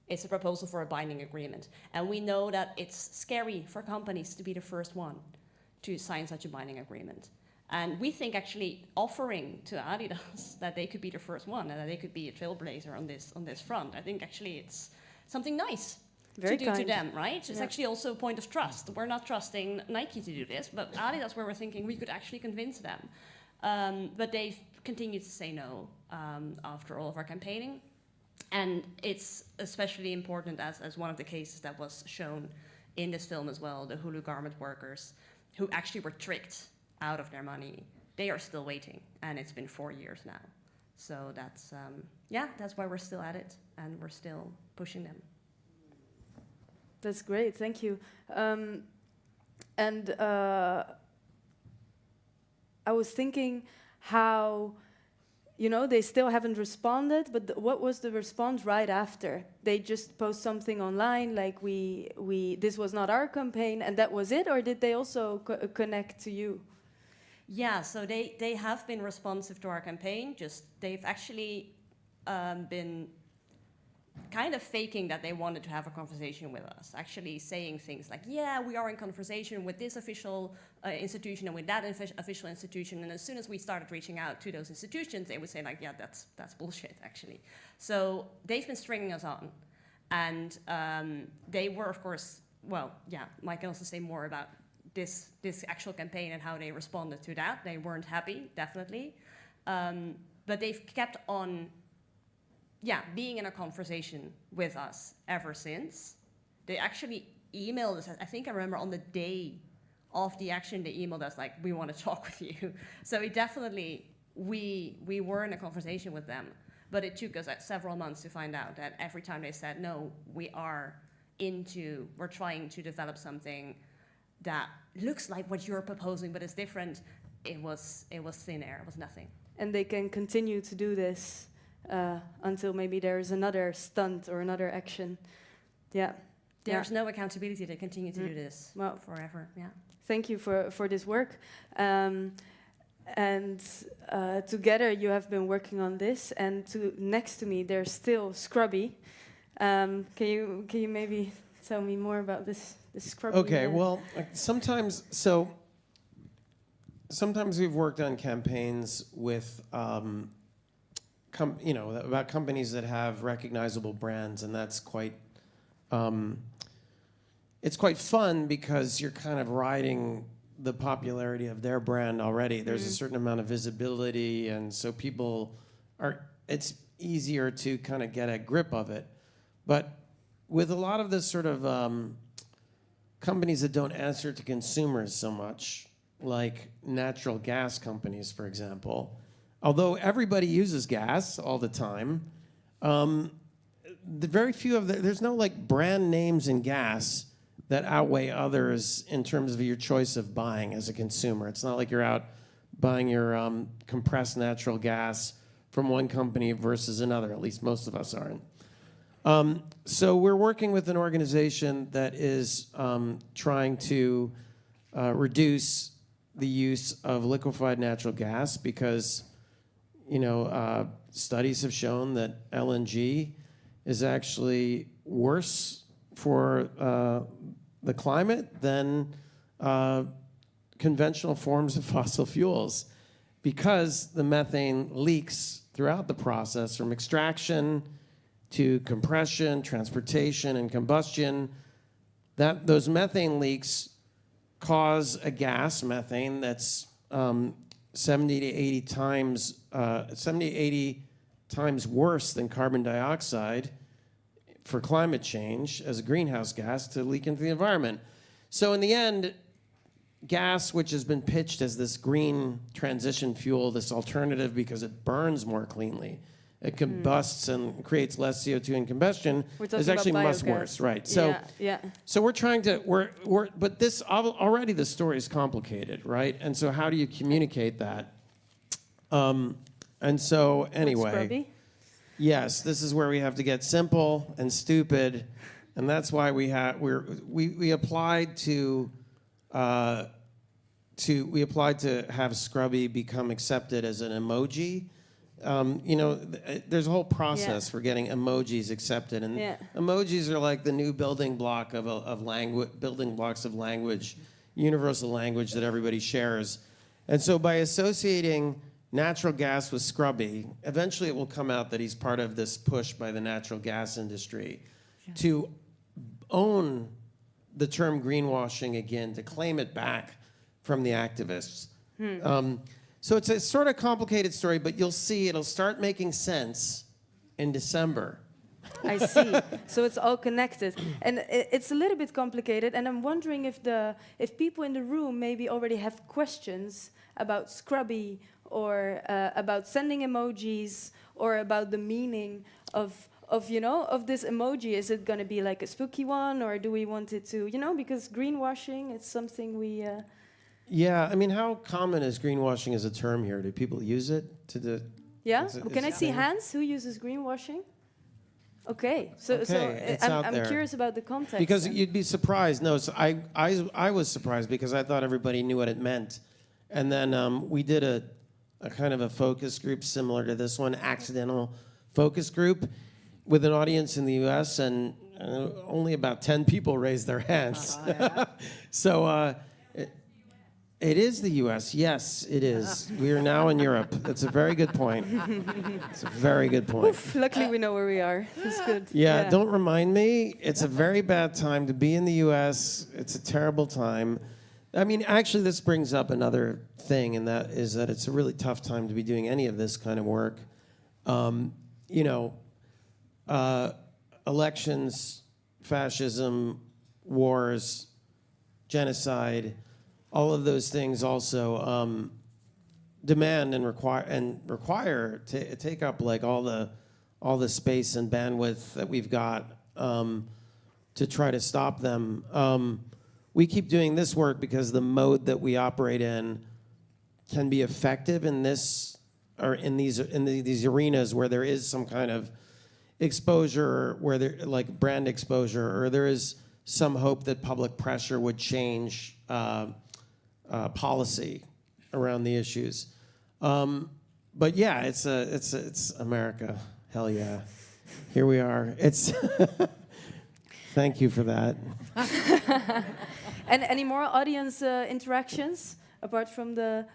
It's a proposal for a binding agreement. And we know that it's scary for companies to be the first one to sign such a binding agreement. And we think actually offering to Adidas that they could be the first one and that they could be a trailblazer on this front, I think actually it's something nice to do to them, right? It's actually also a point of trust. We're not trusting Nike to do this, but Adidas, where we're thinking we could actually convince them. But they've continued to say no after all of our campaigning. And it's especially important as one of the cases that was shown in this film as well, the Hulu garment workers who actually were tricked out of their money. They are still waiting, and it's been 4 years now. So that's, that's why we're still at it, and we're still pushing them. That's great, thank you. I was thinking how, they still haven't responded, but what was the response right after? They just post something online like this was not our campaign and that was it, or did they also connect to you? Yeah, so they have been responsive to our campaign, just they've actually been kind of faking that they wanted to have a conversation with us, actually saying things like, yeah, we are in conversation with this official institution and with that official institution, and as soon as we started reaching out to those institutions, they would say like, yeah, that's bullshit, actually. So they've been stringing us on, and they were, of course, well, yeah, Mike can also say more about this actual campaign and how they responded to that. They weren't happy, definitely, but they've kept on being in a conversation with us ever since. They actually emailed us, I think I remember on the day of the action, they emailed us like, we want to talk with you. So it definitely, we were in a conversation with them, but it took us several months to find out that every time they said, no, we're trying to develop something that looks like what you're proposing but is different, it was thin air. It was nothing. And they can continue to do this until maybe there's another stunt or another action. Yeah. There's no accountability to continue to do this forever. Yeah. Thank you for this work. And together you have been working on this. And next to me, there's still Scrubby. Can you maybe tell me more about this Scrubby? Okay. Well, sometimes we've worked on campaigns with, about companies that have recognizable brands, and that's quite. It's quite fun because you're kind of riding the popularity of their brand already. There's a certain amount of visibility, and so it's easier to kind of get a grip of it. But with a lot of this sort of companies that don't answer to consumers so much, like natural gas companies, for example, although everybody uses gas all the time, very few of there's no like brand names in gas that outweigh others in terms of your choice of buying as a consumer. It's not like you're out buying your compressed natural gas from one company versus another. At least most of us aren't. So we're working with an organization that is trying to reduce the use of liquefied natural gas because, studies have shown that LNG is actually worse for the climate than conventional forms of fossil fuels because the methane leaks throughout the process from extraction to compression, transportation, and combustion. Those methane leaks cause a gas, methane, that's 70 to 80 times worse than carbon dioxide for climate change as a greenhouse gas to leak into the environment. So in the end, gas, which has been pitched as this green transition fuel, this alternative because it burns more cleanly, it combusts and creates less CO2 in combustion, is actually much worse, right? So, so we're trying to, but this already the story is complicated, right? And so how do you communicate that? And so anyway, yes, this is where we have to get simple and stupid, and that's why we applied to have Scrubby become accepted as an emoji. There's a whole process for getting emojis accepted, and emojis are like the new building blocks of language, universal language that everybody shares. And so by associating natural gas with Scrubby, eventually it will come out that he's part of this push by the natural gas industry to own the term greenwashing again, to claim it back from the activists. So it's a sort of complicated story, but you'll see it'll start making sense in December. I see. So it's all connected, and it's a little bit complicated. And I'm wondering if people in the room maybe already have questions about Scrubby or about sending emojis or about the meaning of this emoji. Is it going to be like a spooky one, or do we want it to, because greenwashing, it's something we. Yeah, I mean, how common is greenwashing as a term here? Do people use it Yeah? Can I see hands? Who uses greenwashing? Okay, so I'm curious about the context. Because you'd be surprised. No, so I was surprised because I thought everybody knew what it meant. And then we did a kind of a focus group similar to this one, accidental focus group, with an audience in the U.S., and only about 10 people raised their hands. So it is the U.S. Yes, it is. We are now in Europe. That's a very good point. It's a very good point. Oof, luckily, we know where we are. That's good. Yeah, don't remind me. It's a very bad time to be in the U.S. It's a terrible time. I mean, actually, this brings up another thing, and that is that it's a really tough time to be doing any of this kind of work. Elections, fascism, wars, genocide, all of those things also demand and require to take up like all the space and bandwidth that we've got to try to stop them. we keep doing this work because the mode that we operate in can be effective in this or in these arenas where there is some kind of exposure, where there like brand exposure, or there is some hope that public pressure would change policy around the issues. But yeah, it's America. Hell yeah, here we are. It's thank you for that. And any more audience interactions apart from the?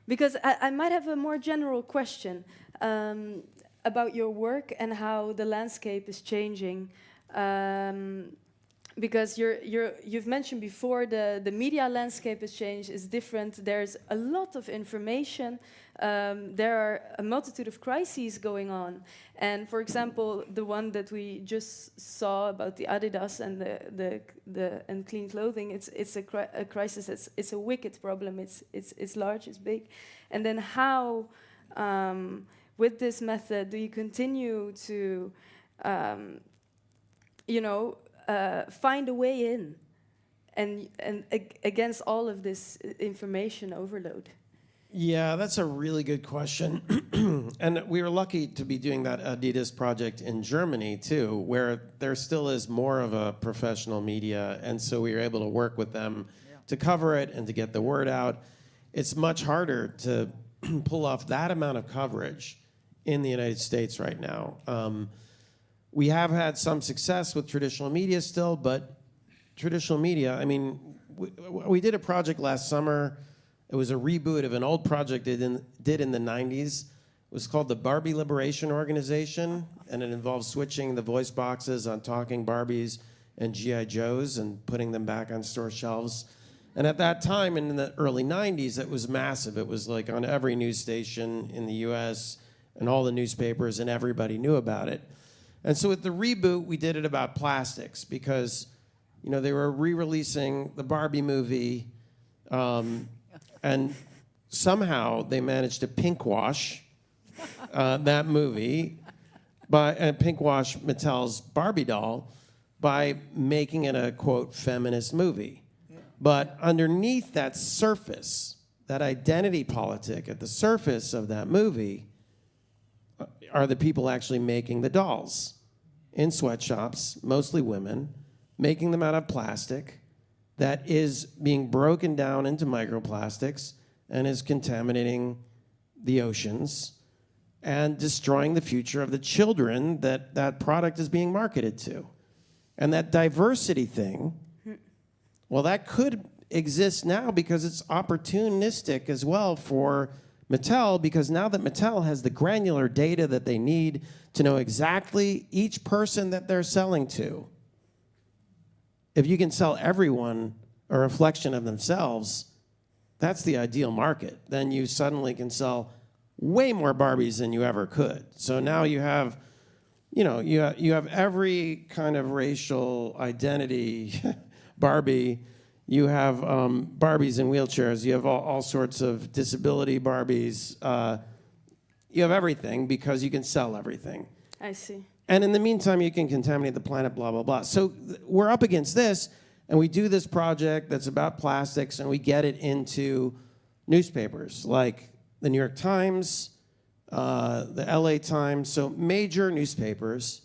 Because I might have a more general question about your work and how the landscape is changing. Because you've mentioned before the media landscape has changed, is different. There's a lot of information. There are a multitude of crises going on. And for example, the one that we just saw about the Adidas and the clean clothing, it's a crisis. It's a wicked problem. It's large. It's big. And then how, with this method, do you continue to, find a way in, and against all of this information overload? Yeah, that's a really good question. And we were lucky to be doing that Adidas project in Germany too, where there still is more of a professional media, and so we were able to work with them to cover it and to get the word out. It's much harder to pull off that amount of coverage in the United States right now. We have had some success with traditional media still, but traditional media, I mean, we did a project last summer. It was a reboot of an old project did in the 90s. It was called the Barbie Liberation Organization, and it involved switching the voice boxes on talking Barbies and G.I. Joes and putting them back on store shelves. And at that time, in the early 90s, it was massive. It was like on every news station in the US and all the newspapers, and everybody knew about it. And so with the reboot, we did it about plastics because, they were re-releasing the Barbie movie, and somehow they managed to pinkwash that movie, pinkwash Mattel's Barbie doll by making it a, quote, feminist movie. But underneath that surface, that identity politic at the surface of that movie are the people actually making the dolls in sweatshops, mostly women, making them out of plastic that is being broken down into microplastics and is contaminating the oceans and destroying the future of the children that that product is being marketed to. And that diversity thing, well, that could exist now because it's opportunistic as well for Mattel, because now that Mattel has the granular data that they need to know exactly each person that they're selling to, if you can sell everyone a reflection of themselves, that's the ideal market. Then you suddenly can sell way more Barbies than you ever could. So now you have, you have every kind of racial identity Barbie. You have Barbies in wheelchairs. You have all sorts of disability Barbies. You have everything because you can sell everything. I see. And in the meantime, you can contaminate the planet, blah, blah, blah. So we're up against this, and we do this project that's about plastics, and we get it into newspapers like the New York Times, the LA Times, so major newspapers,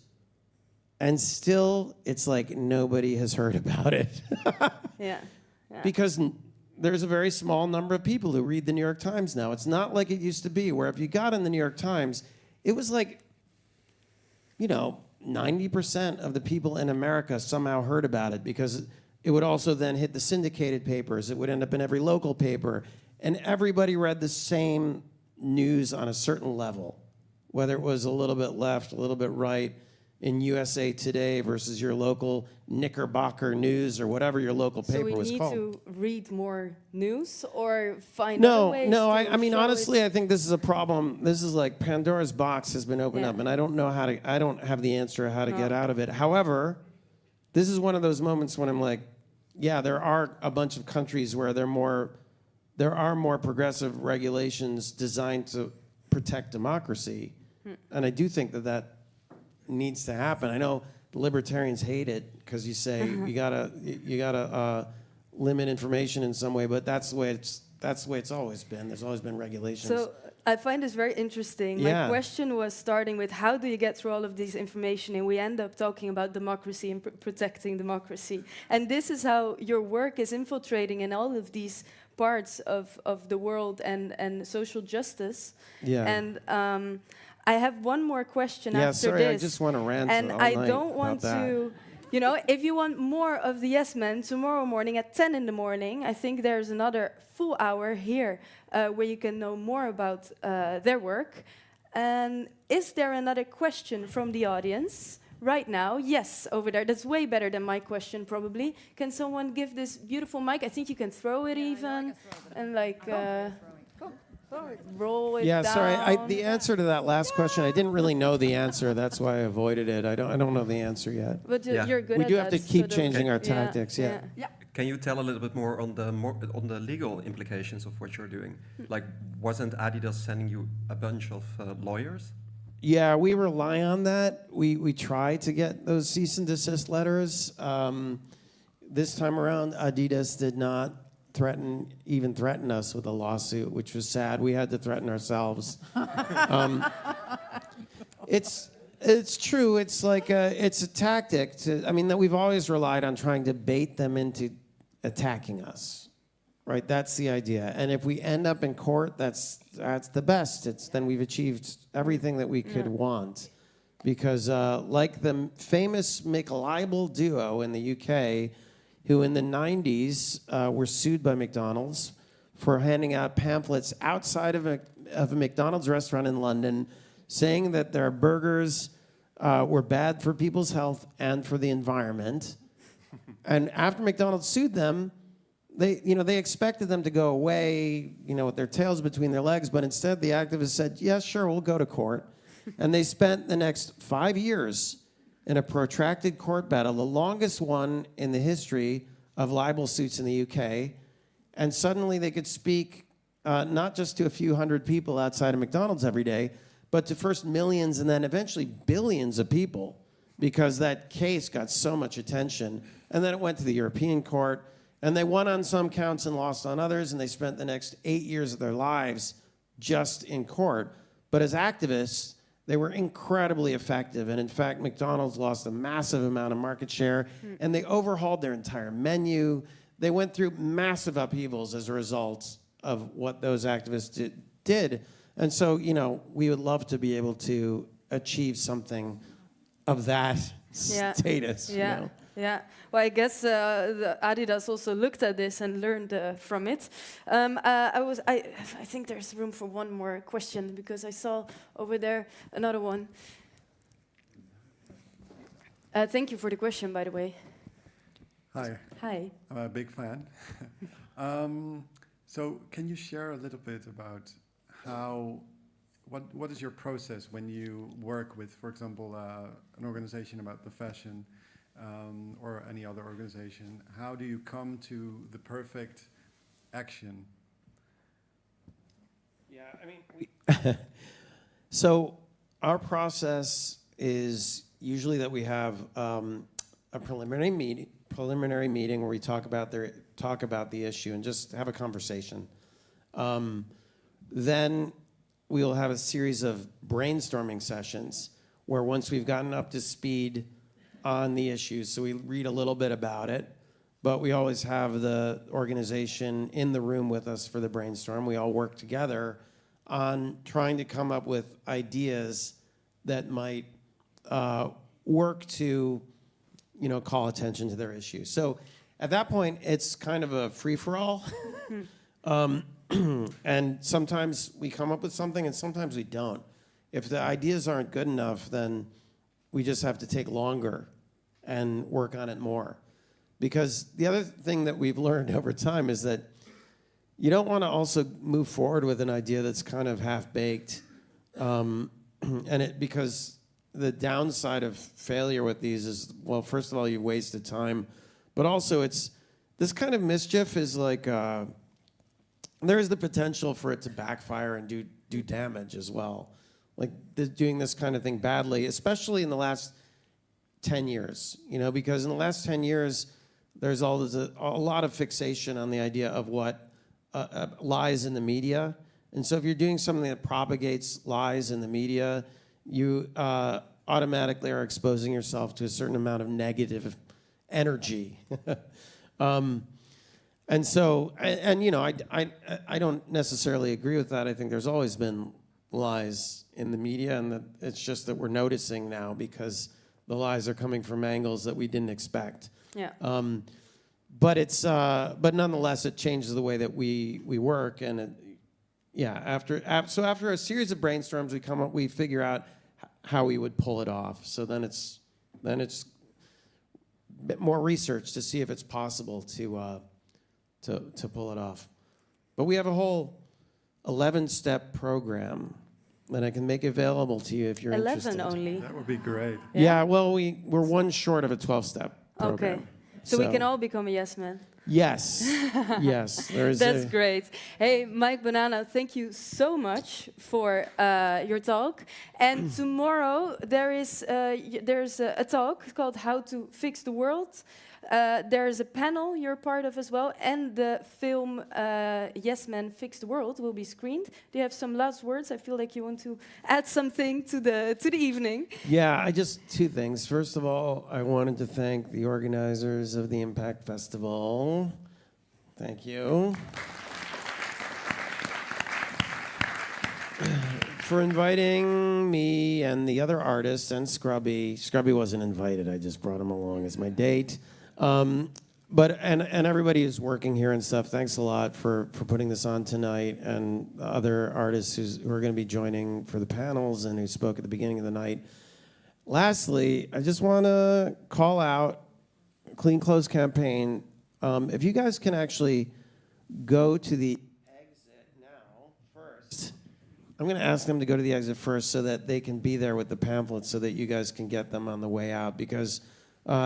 and still it's like nobody has heard about it. Yeah. Because there's a very small number of people who read the New York Times now. It's not like it used to be, where if you got in the New York Times, it was like, 90% of the people in America somehow heard about it, because it would also then hit the syndicated papers. It would end up in every local paper. And everybody read the same news on a certain level, whether it was a little bit left, a little bit right, in USA Today versus your local Knickerbocker News or whatever your local paper was called. So we need to read more news or find other ways No, to I mean, show honestly, it? I think this is a problem. This is like Pandora's box has been opened up, and I don't know I don't have the answer how to get out of it. However, this is one of those moments when I'm like, yeah, there are a bunch of countries where there are more progressive regulations designed to protect democracy. And I do think that needs to happen. I know libertarians hate it because you say you gotta limit information in some way, but that's the way it's always been. There's always been regulations. So I find this very interesting. Yeah. My question was starting with how do you get through all of this information, and we end up talking about democracy and protecting democracy. And this is how your work is infiltrating in all of these parts of the world and social justice. Yeah. And I have one more question after sorry, this. I just want to rant and all I night don't want about that. to. You know, if you want more of the Yes Men tomorrow morning at 10 in the morning, I think there's another full hour here where you can know more about their work. And is there another question from the audience right now? Yes, over there. That's way better than my question, probably. Can someone give this beautiful mic? I think you can throw it even. And like... roll it down. Sorry. The answer to that last question, I didn't really know the answer. That's why I avoided it. I don't know the answer yet. But you're good We at do that. have to keep so changing our yeah, tactics. Yeah. Can you tell a little bit more on the legal implications of what you're doing? Like, wasn't Adidas sending you a bunch of lawyers? Yeah, we rely on that. We try to get those cease and desist letters. This time around, Adidas did not threaten us with a lawsuit, which was sad. We had to threaten ourselves. It's true. It's like it's a tactic that we've always relied on trying to bait them into attacking us, right? That's the idea. And if we end up in court, that's the best. Then we've achieved everything that we could want, because like the famous McLibel duo in the UK, who in the 90s were sued by McDonald's for handing out pamphlets outside of a McDonald's restaurant in London saying that their burgers were bad for people's health and for the environment. And after McDonald's sued them, they expected them to go away, with their tails between their legs, but instead the activists said, yeah, sure, we'll go to court. And they spent the next 5 years in a protracted court battle, the longest one in the history of libel suits in the UK. And suddenly they could speak not just to a few hundred people outside of McDonald's every day, but to first millions and then eventually billions of people, because that case got so much attention. And then it went to the European court, and they won on some counts and lost on others, and they spent the next 8 years of their lives just in court. But as activists, they were incredibly effective. And in fact, McDonald's lost a massive amount of market share, and they overhauled their entire menu. They went through massive upheavals as a result of what those activists did. And so, we would love to be able to achieve something of that status. Yeah. Yeah. Well, I guess the Adidas also looked at this and learned from it. I think there's room for one more question, because I saw over there another one. Thank you for the question, by the way. Hi. Hi. I'm a big fan. So can you share a little bit about what is your process when you work with, for example, an organization about the fashion, or any other organization? How do you come to the perfect action? Yeah, so our process is usually that we have a preliminary meeting where we talk about the issue and just have a conversation. Then we'll have a series of brainstorming sessions where, once we've gotten up to speed on the issues, so we read a little bit about it, but we always have the organization in the room with us for the brainstorm. We all work together on trying to come up with ideas that might work to, call attention to their issues. So at that point, it's kind of a free-for-all. And sometimes we come up with something and sometimes we don't. If the ideas aren't good enough, then we just have to take longer and work on it more. Because the other thing that we've learned over time is that you don't want to also move forward with an idea that's kind of half-baked. Because the downside of failure with these is, well, first of all, you wasted time. But also, this kind of mischief is like, there is the potential for it to backfire and do damage as well. Like doing this kind of thing badly, especially in the last 10 years, you know, because in the last 10 years, there's a lot of fixation on the idea of what lies in the media. And so if you're doing something that propagates lies in the media, you automatically are exposing yourself to a certain amount of negative energy. And so, and you know, I don't necessarily agree with that. I think there's always been lies in the media, and that it's just that we're noticing now because the lies are coming from angles that we didn't expect. Yeah. But it's but nonetheless, it changes the way that we work, and it, yeah. After a series of brainstorms, we figure out how we would pull it off. So then it's a bit more research to see if it's possible to pull it off. But we have a whole 11-step program that I can make available to you if you're 11 interested. only. That would be great. Yeah, well, we're one short of a 12-step program. Okay. So we can all become a yes man. Yes. Yes. That's great. Hey, Mike Bonanno, thank you so much for your talk. And tomorrow there's a talk called How to Fix the World. There's a panel you're part of as well, and the film Yes Men Fix the World will be screened. Do you have some last words? I feel like you want to add something to the evening. Yeah, two things. First of all, I wanted to thank the organizers of the IMPAKT Festival. Thank you. For inviting me and the other artists and Scrubby. Scrubby wasn't invited, I just brought him along as my date. But everybody who's working here and stuff, thanks a lot for putting this on tonight, and the other artists who are going to be joining for the panels and who spoke at the beginning of the night. Lastly, I just want to call out Clean Clothes Campaign. If you guys can actually go to the exit now first, I'm going to ask them to go to the exit first so that they can be there with the pamphlets so that you guys can get them on the way out, because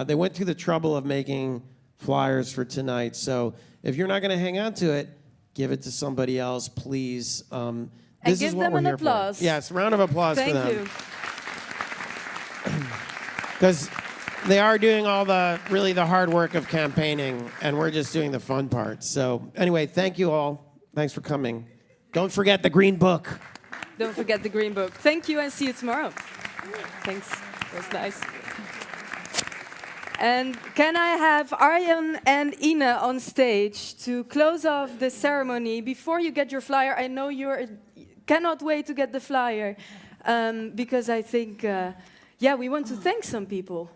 they went through the trouble of making flyers for tonight. So if you're not going to hang on to it, give it to somebody else, please. And This give is what them we're an here applause. for. Yes, round of applause for them. Thank you. Because they are doing all the hard work of campaigning, and we're just doing the fun part. So anyway, thank you all. Thanks for coming. Don't forget the green book. Don't forget the green book. Thank you, and see you tomorrow. Thanks. That was nice. And can I have Arjan and Ina on stage to close off the ceremony? Before you get your flyer, I know you cannot wait to get the flyer, because I think, we want to thank some people.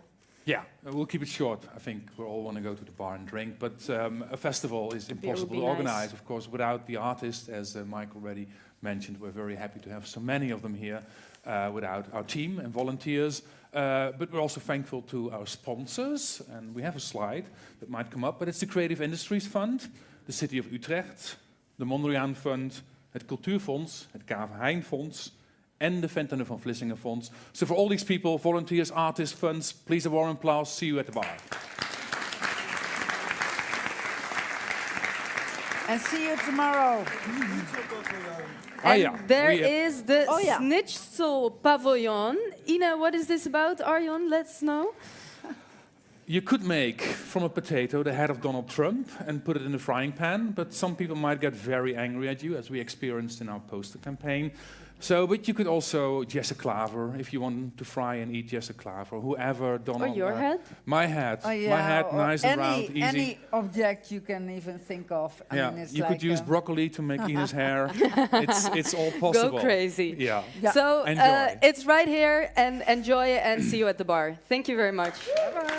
Yeah, we'll keep it short. I think we all want to go to the bar and drink, but a festival is impossible to organize, of course, without the artists, as Mike already mentioned. We're very happy to have so many of them here, without our team and volunteers. But we're also thankful to our sponsors, and we have a slide that might come up, but it's the Creative Industries Fund, the City of Utrecht, the Mondriaan Fund, het Cultuurfonds, het KV Heijn Fonds, and the Ventane van Vlissingen Fonds. So for all these people, volunteers, artists, funds, please a warm applause. See you at the bar. And see you tomorrow. And there is the Schnitzel Pavilion. Ina, what is this about? Arjan, let's know. You could make from a potato the head of Donald Trump and put it in a frying pan, but some people might get very angry at you, as we experienced in our poster campaign. So, but you could also Jesse Klaver, if you want to fry and eat Jesse Klaver, whoever Donald. Or your head? My head. Oh, yeah, my head, nice and round, easy. Any object you can even think of. I mean, it's you like could use broccoli to make Ina's hair. It's all possible. Go crazy. Yeah. So enjoy. It's right here, and enjoy it, and see you at the bar. Thank you very much. Bye-bye.